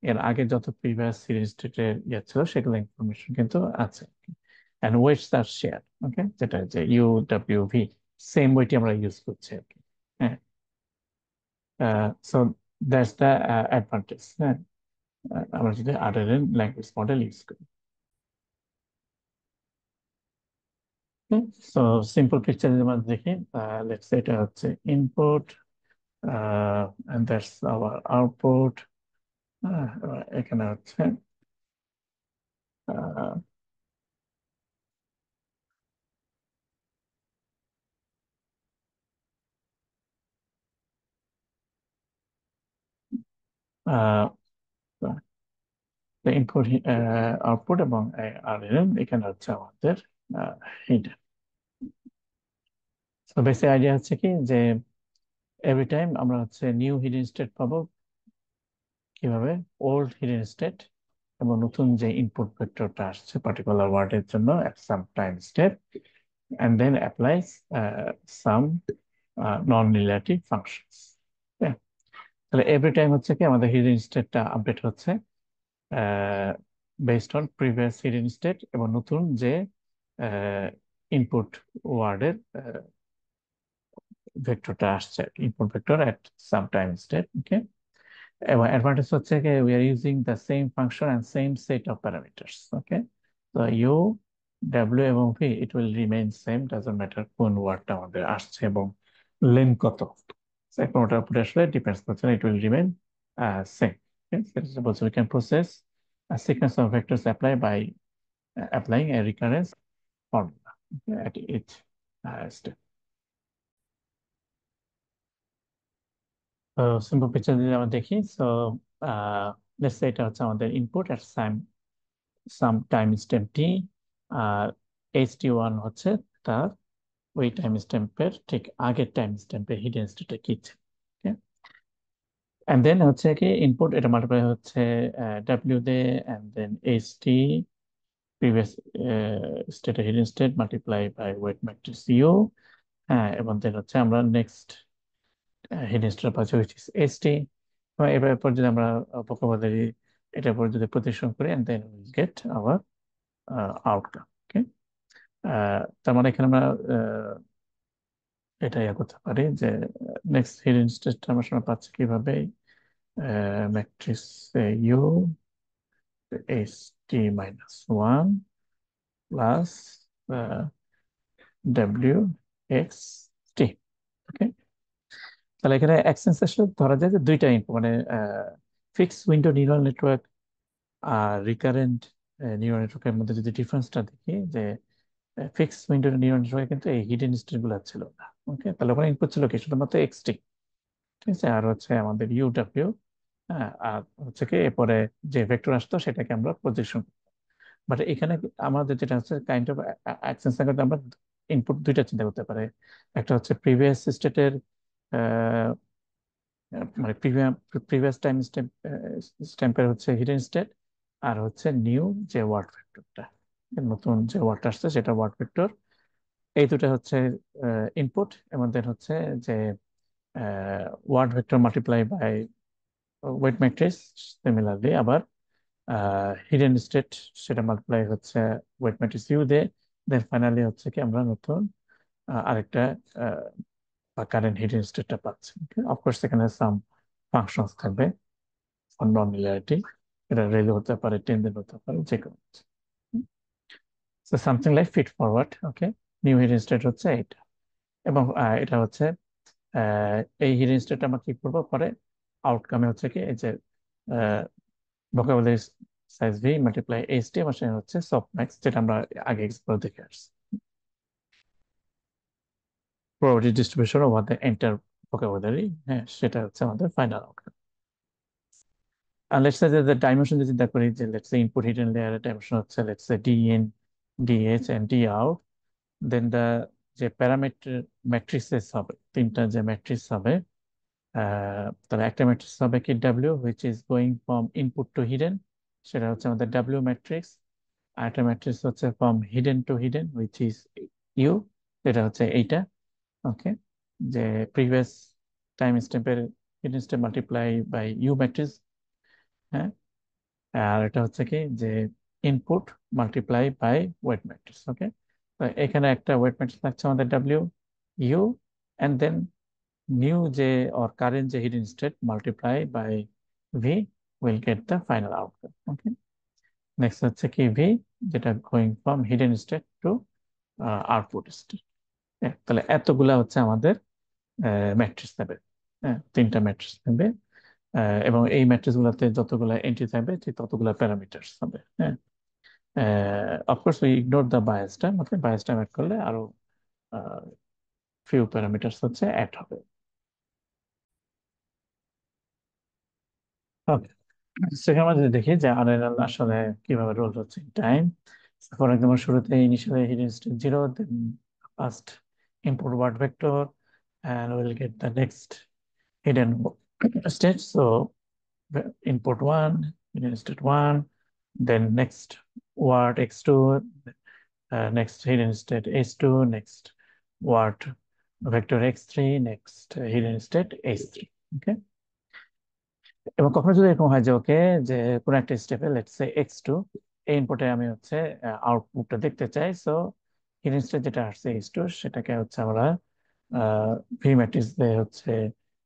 এর আগে যত previous hidden state এর ইয়ে ছিল সেগুলো information কিন্তু আছে। And weights are shared, okay, যেটা যে UWV সেম ওয়েটই আমরা ইউজ করছি আর কি। হ্যাঁ, সো দ্যাটস দ্য অ্যাডভান্টেজ। হ্যাঁ, আমরা যদি আরএলএন ল্যাঙ্গুয়েজ মডেল ইউজ করি। সো সিম্পল পিকচার যদি আমরা দেখি, লেটস সে এটা হচ্ছে input, and that's our output. এখানে হচ্ছে আহ, আহ, ইনপুট, আউটপুট এবং আরএলএম এখানে হচ্ছে আমাদের হিডেন। তো বেসিক আইডিয়া হচ্ছে কি যে এভরি টাইম আমরা হচ্ছে নিউ হিডেন স্টেট পাবো কিভাবে, ওল্ড হিডেন স্টেট এবং নতুন যে ইনপুট ভেক্টরটা আসছে পার্টিকুলার ওয়ার্ডের জন্য at some time step, and then applies some non-relative functions. Okay? তাহলে এভরি টাইম হচ্ছে কি আমাদের হিডেন স্টেটটা আপডেট হচ্ছে based on previous hidden state এবং নতুন যে ইনপুট ওয়ার্ডের ভেক্টরটা আসছে, input vector at some time step, okay. এবং অ্যাডভান্টেজ হচ্ছে কি we are using the same function and same set of parameters, okay. তো ইউ ডাব্লিউ এবং V it will remain same, doesn't matter কোন ওয়ার্ডটা আমাদের আসছে এবং লেন্থ কত, কোনোটার উপরে আসলে ডিপেন্ডস করছে না, ইট will remain same. Suppose we can process a sequence of vectors apply by applying a recurrence formula, okay, at each step. তো সিম্পল পিকচার যদি আমরা দেখি, সো লেটস সে এটা হচ্ছে আমাদের ইনপুট এট সাম টাইম স্টেপ টি, আর ht1 হচ্ছে তার ওই টাইম স্ট্যাম্পের ঠিক আগের টাইম স্ট্যাম্পের হিডেন স্টেটটা কি ছিল, এন্ড দেন হচ্ছে কি ইনপুট এটা মাল্টিপ্লাই হচ্ছে ডাব্লিউ দিয়ে, এন্ড দেন ht প্রিভিয়াস স্টেটের hidden state multiply by weight matrix U. হ্যাঁ, এবং দেন হচ্ছে আমরা নেক্সট হিডেন স্টেট পাচ্ছি হুইচ ইজ st, এবার পর যদি আমরা ভোকাবুলারি এটার পর যদি প্রতিস্থাপন করি and then will get our outcome, okay. তার মানে এখানে আমরা এটা ইয়ে করতে পারি যে নেক্সট হিডেন স্টেট আমরা সময় পাচ্ছি কিভাবে, matrix U S T minus one plus W X T, okay. তাহলে এখানে এক্সেন্স আসলে ধরা যায় যে দুইটা ইনপুট মানে ফিক্স উইন্ডো নিউরাল নেটওয়ার্ক আর রিকারেন্ট নিউরাল নেটওয়ার্কের মধ্যে যদি ডিফারেন্সটা দেখি যে ফিক্স উইন্ডো নিউরাল নেটওয়ার্কে কিন্তু এই হিডেন স্টেট গুলো ছিল না, ওকে। তাহলে ওখানে ইনপুট ছিল কি শুধুমাত্র এক্সটি, ঠিক আছে, আর হচ্ছে আমাদের ইউডব্লিউ। হ্যাঁ, আর হচ্ছে কি এরপরে যে ভেক্টর আসতো সেটাকে আমরা প্রজেকশন। বাট এখানে আমাদের যেটা হচ্ছে কাইন্ড অফ অ্যাকসেন্স করতে আমরা ইনপুট দুইটা চিন্তা করতে পারে, একটা হচ্ছে প্রিভিয়াস স্টেটের মানে প্রিভিয়াস টাইম স্ট্যাম্পের হচ্ছে হিডেন স্টেট, আর হচ্ছে নিউ যে ওয়ার্ড ভেক্টরটা, নতুন যে ওয়ার্ডটা আসছে সেটা ওয়ার্ড ভেক্টর। এই দুটো হচ্ছে ইনপুট, এবং দেন হচ্ছে যে word vector multiply by weight matrix, similarly আবার হিডেন স্টেট সেটা মাল্টিপ্লাই হচ্ছে ওয়েট ম্যাট্রিক্স ইউ দিয়ে, দেন ফাইনালি হচ্ছে কি আমরা নতুন আরেকটা কারেন্ট হিডেন স্টেটটা পাচ্ছি। অফকোর্স এখানে সাম ফাংশনস থাকবে ফর নন লিনিয়ারিটি, এটা রেলে হতে পারে, টেনজেন্ট হতে পারে, যে কোনো। So something like feed forward, okay. New hidden state হচ্ছে এটা, এবং এটা হচ্ছে এই হিডেন স্টেট আমরা কি করবো পরে আউটকামে হচ্ছে কি এই যে vocabulary size V multiply H টি আমার সঙ্গে হচ্ছে সফট ম্যাক্স, যেটা আমরা আগে এক্সপ্লোর দেখে আসছি, probability distribution over the entire vocabulary. হ্যাঁ, সেটা হচ্ছে আমাদের ফাইনাল আউটকাম। আর লেটস সে যে ডাইমেনশন যদি চিন্তা করি যে লেটস সে ইনপুট হিডেন লেয়ারের ডাইমেনশন হচ্ছে let's say D in, D H and D out, then the যে প্যারামিটার ম্যাট্রিসেস হবে, তিনটা যে ম্যাট্রিক্স হবে তাহলে একটা ম্যাট্রিক্স হবে কি W which is going from input to hidden, সেটা হচ্ছে আমাদের ডাব্লিউ ম্যাট্রিক্স। আর একটা ম্যাট্রিক্স হচ্ছে from hidden to hidden which is U, যেটা হচ্ছে এইটা। ওকে, যে প্রিভিয়াস টাইম স্টেপের hidden step multiply by U matrix. হ্যাঁ, আর এটা হচ্ছে কি যে input multiply by weight matrix. Okay, তো এখানে একটা ওয়েট ম্যাট্রিক্স থাকছে আমাদের W U, and then new যে or current যে hidden state multiply by v will get the final outcome. Okay, next হচ্ছে কি v, যেটা going from hidden state to output state. তাহলে এতগুলা হচ্ছে আমাদের ম্যাট্রিক্স নেবে। হ্যাঁ, তিনটা ম্যাট্রিক্স নেবে। এবং এই ম্যাট্রিক্স গুলাতে যতগুলা এন্ট্রি থাকবে ঠিক ততগুলা প্যারামিটার্স হবে। হ্যাঁ, অফকোর্স উই ইগনোর দ্য বায়াসটা, মানে বায়াসটা অ্যাড করলে আরো ফিউ প্যারামিটার্স হচ্ছে অ্যাড হবে। ওকে, সেখানে আমরা যদি দেখি যে আরএনএল আসলে কিভাবে রোল হচ্ছে টাইম। ফর এক্সাম্পল, শুরুতে initially hidden state 0, then first input word vector and we'll get the next hidden state. So input 1, hidden state 1, then next word x2, next hidden state h2, next word vector x3, next hidden state h3. Okay, এবং কখনো যদি এরকম হয় যে ওকে, যে কোনো একটা স্টেপে লেটস সে x2, এই ইনপুটে আমি হচ্ছে আউটপুটটা দেখতে চাই। সো হিডেন স্টেট যেটা আসছে h2, সেটাকে হচ্ছে আমরা ভি ম্যাট্রিক্স দিয়ে হচ্ছে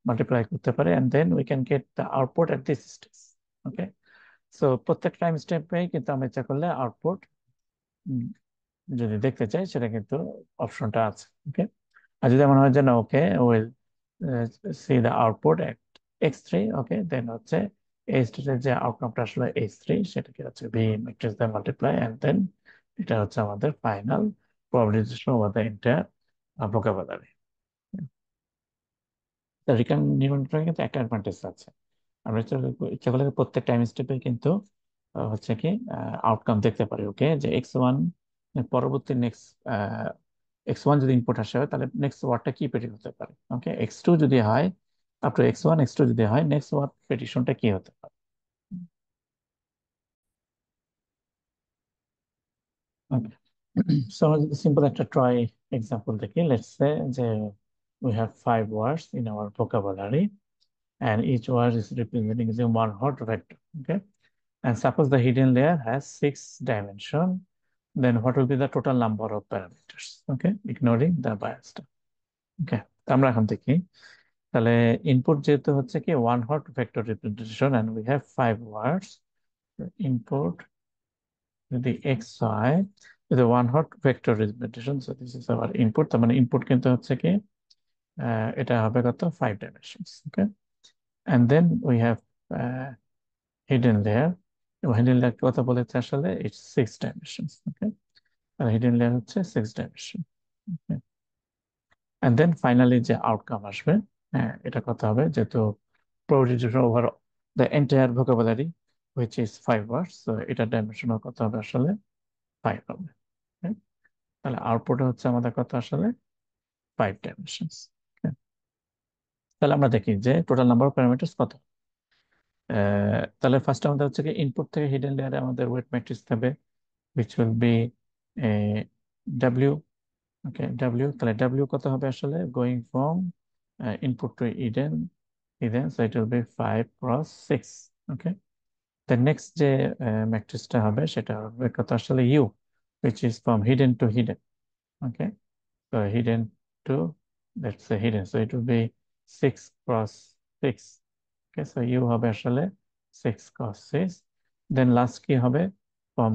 মাল্টিপ্লাই করতে পারি, and then we can get the output at this stage. Okay, so প্রত্যেক টাইম স্টেপে কিন্তু আমি ইচ্ছা করলে আউটপুট যদি দেখতে চাই, সেটা কিন্তু অপশনটা আছে। ওকে, আর যদি এমন হয় যে না, okay will see the output at x3, ওকে, দেন হচ্ছে এই স্টেটের যে আউটকামটা আসলে h3, সেটাকে হচ্ছে ভি ম্যাট্রিক্স দিয়ে মাল্টিপ্লাই, এন্ড দেন এটা হচ্ছে আমাদের final probability over the entire vocabulary. Required নির্মাণের কিন্তু একটা অ্যাডভান্টেজ আছে, আমরা ইচ্ছা করলে প্রত্যেক টাইম স্টেপে কিন্তু হচ্ছে কি আউটকাম দেখতে পারি। ওকে, যে x1 পরবর্তী নেক্সট x1 যদি ইনপুট আসে হয়, তাহলে নেক্সট ওয়ার্ডটা কি প্রেডিক্ট হতে পারে। ওকে, x2 যদি হয়, আফটার x1 x2 যদি হয়, নেক্সট ওয়ার্ড প্রেডিকশনটা কি হতে পারে। ওকে, সো আমরা যদি সিম্পল একটা ট্রাই এক্সাম্পল দেখি, লেটস সে যে we have 5 words in our vocabulary and each word is representing as a one hot vector. Okay, and suppose the hidden layer has 6 dimension, then what will be the total number of parameters? Okay, ignoring the bias. Okay, তো আমরা এখন দেখি, তাহলে input যেহেতু হচ্ছে কি one hot vector representation and we have 5 words, input যদি X হয়, যদি one hot vector representation, so this is our input. তার মানে ইনপুট কিন্তু হচ্ছে কি এটা হবে কত 5 dimensions. Okay, and then we have hidden layer, এবং হিডেন লেয়ার কথা বলেছে আসলে ইটস 6 ডাইমেনশনস। ওকে, আর হিডেন লেয়ার হচ্ছে 6 ডাইমেনশন। এন্ড দেন ফাইনালি যে আউটকাম আসবে, হ্যাঁ, এটা কথা হবে যেহেতু probability over the entire vocabulary which is 5 words, so এটা ডাইমেনশনাল কত হবে আসলে 5 হবে। Okay? তাহলে আউটপুট হচ্ছে আমাদের কত আসলে 5 ডাইমেনশনস। তাহলে আমরা দেখি যে টোটাল নাম্বার অফ প্যারামিটার্স কত। তাহলে ফার্স্ট আমাদের হচ্ছে কি ইনপুট থেকে হিডেন লেয়ারে আমাদের ওয়েট ম্যাট্রিক্স থাকবে which will be w। Okay, w, তাহলে w কত হবে আসলে going from input to hidden, so it will be 5 cross 6। Okay, the next যে ম্যাট্রিক্সটা হবে সেটা হবে কত আসলে U, which is from hidden to hidden। Okay, so hidden to, let's say hidden, so it will be 6 cross 6। Okay, so you হবে আসলে 6 cross 6। then last কি হবে from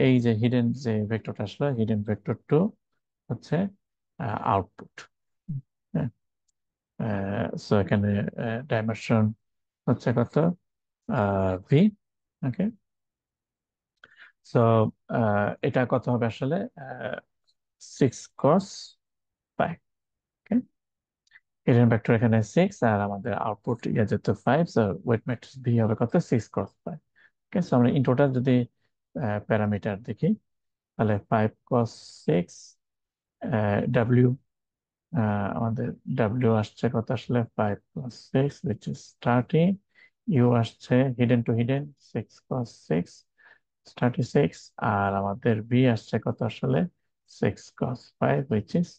এই যে হিডেন যে ভেক্টরটা আসলে হিডেন ভেক্টর টু হচ্ছে আউটপুট। সো এখানে ডাইমেনশন হচ্ছে কত ভি। ওকে, সো এটা কত হবে আসলে 6 cos 5। ওকে, হিডেন ভেক্টর এখানে 6 আর আমাদের আউটপুট ইয়ে যেহেতু 5, সো ওয়েট ম্যাট্রিক্স ভি হবে কত 6 cos 5। ওকে, সো আমরা ইন টোটাল যদি প্যারামিটার দেখি, তাহলে 5 cos 6 ডাব্লিউ আমাদের ডাব্লিউ আসছে কত আসলে 5 + 6 which is 30। ইউ আসছে হিডেন টু হিডেন 6 × 6 36। আর আমাদের বি আসছে কত আসলে 6 × 5 which is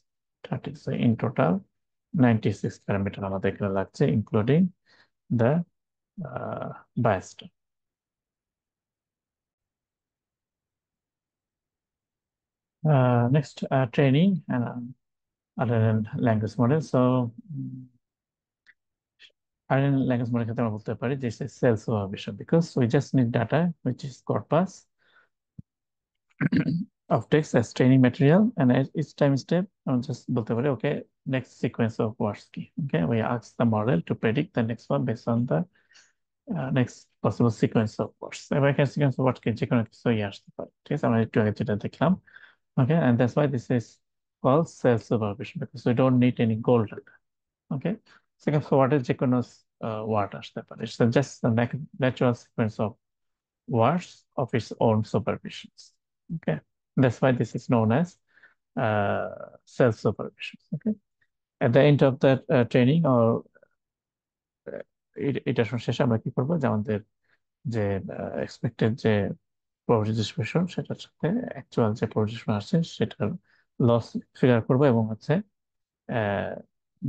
30। So in total 96 parameter আমাদের এখানে লাগছে ইনক্লুডিং দ্য বায়াসটা। Next, training and other than language model. So other than language model ক্ষেত্রে আমরা বলতে পারি this is self supervision because we just need data which is corpus of text as training material, and at each time step আমরা just বলতে পারি okay next sequence of words কি, okay we ask the model to predict the next one based on the next possible sequence of words। এবার এখানে sequence of words কি যে কোনো কিছু আসতে পারে, ঠিক আছে, আমরা একটু আগে যেটা দেখলাম। Okay, and that's why this is called self-supervision because we don't need any goal data. Okay, second, so what is Jekyll's word আসতে পারে? It's just the natural sequence of words of its own supervisions. Okay, that's why this is known as self-supervision. Okay, at the end of that training or iteration শেষে আমরা কি করবো যে আমাদের যে expected যে প্রবাবিলিটি ডিস্ট্রিবিউশন সেটার সাথে অ্যাকচুয়াল যে প্রবাবিলিটি আসছে সেটার লস ফিগার করবো এবং হচ্ছে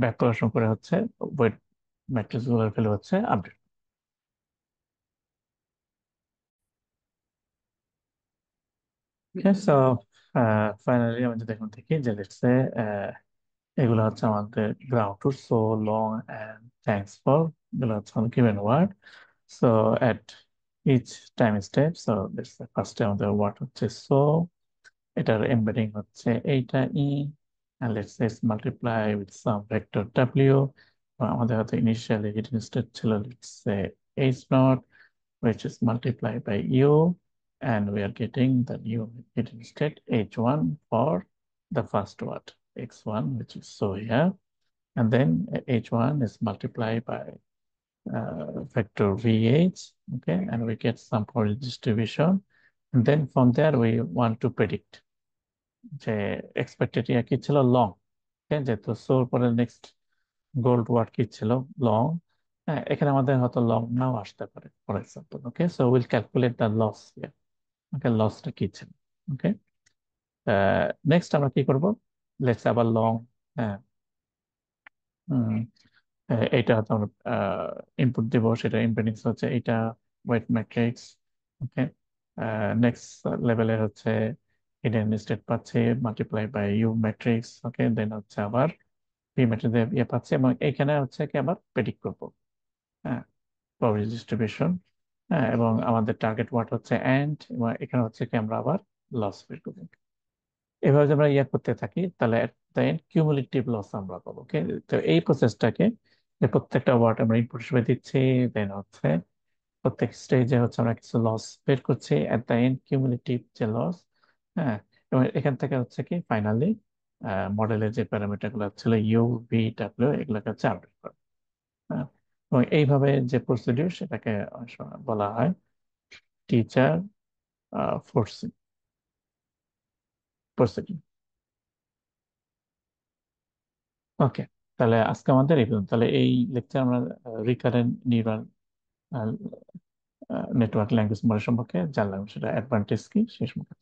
ব্যাক প্রদর্শন করে হচ্ছে ওয়েট ম্যাট্রিক্স গুলোর ভ্যালু হচ্ছে আপডেট। ওকে সো ফাইনালি আমি যদি এখন দেখি যে লেটস সে এগুলো হচ্ছে আমাদের গ্রাউন্ড টু so long and thanks for, এগুলো হচ্ছে আমাদের given word. So at each time step so let's say ফার্স্টে আমাদের ওয়ার্ড হচ্ছে সো, এটার এমবেডিং হচ্ছে এইটা ই, and let's say multiply with some vector w। আমাদের হাতে ইনিশিয়ালি হিডেন স্টেট ছিল let's say h naught which is multiplied by u, and we are getting the new hidden state h1 for the first word x1 which is so here, and then h1 is multiplied by vector vh, okay, and we get some Fourier distribution, and then from there we want to predict যে expected ইয়ার কি ছিল long, যেহেতু সোর পরে next gold word কি ছিল long. হ্যাঁ, এখানে আমাদের হয়তো লং নাও আসতে পারে for example. Okay so will calculate the loss here, okay লসটা কি ছিল। ওকে নেক্সট আমরা কি করব, লেটস আবার লং, হ্যাঁ এইটা হয়তো আমরা ইনপুট দিব, সেটা ইম্পেডেন্স হচ্ছে এইটা ওয়েট ম্যাট্রিক্স। ওকে নেক্সট লেভেলে হচ্ছে হিডেন স্টেট পাচ্ছি মাল্টিপ্লাই বাই ইউ ম্যাট্রিক্স। ওকে দেন হচ্ছে আবার পি ম্যাট্রিক্স ইয়ে পাচ্ছি এবং এখানে হচ্ছে কি আবার প্রেডিক্ট করবো, হ্যাঁ প্রবাবিলিটি ডিস্ট্রিবিউশন। হ্যাঁ এবং আমাদের টার্গেট ওয়ার্ড হচ্ছে এন্ড, এবং এখানে হচ্ছে কি আমরা আবার লস বের করবো। এভাবে যদি আমরা ইয়ে করতে থাকি তাহলে at the end cumulative loss আমরা পাবো। ওকে তো এই প্রসেসটাকে যে প্রত্যেকটা ওয়ার্ড আমরা ইনপুট হিসেবে দিচ্ছি, দেন হচ্ছে প্রত্যেক স্টেজে হচ্ছে আমরা কিছু লস বের করছি এট দ্য এন্ড কিউমুলেটিভ যে লস। হ্যাঁ এবং এখান থেকে হচ্ছে কি ফাইনালি মডেলের যে প্যারামিটার গুলো ছিল ইউ ভি ডাব্লিউ এগুলোকে হচ্ছে আপডেট করা। হ্যাঁ এবং এইভাবে যে প্রসিডিউর সেটাকে অনেক সময় বলা হয় টিচার ফোর্সিং প্রসিডিউর। ওকে তাহলে আজকে আমাদের এই পর্যন্ত। তাহলে এই লেকচার আমরা recurrent neural network language model সম্পর্কে জানলাম, সেটা অ্যাডভান্টেজ কি সেই সম্পর্কে।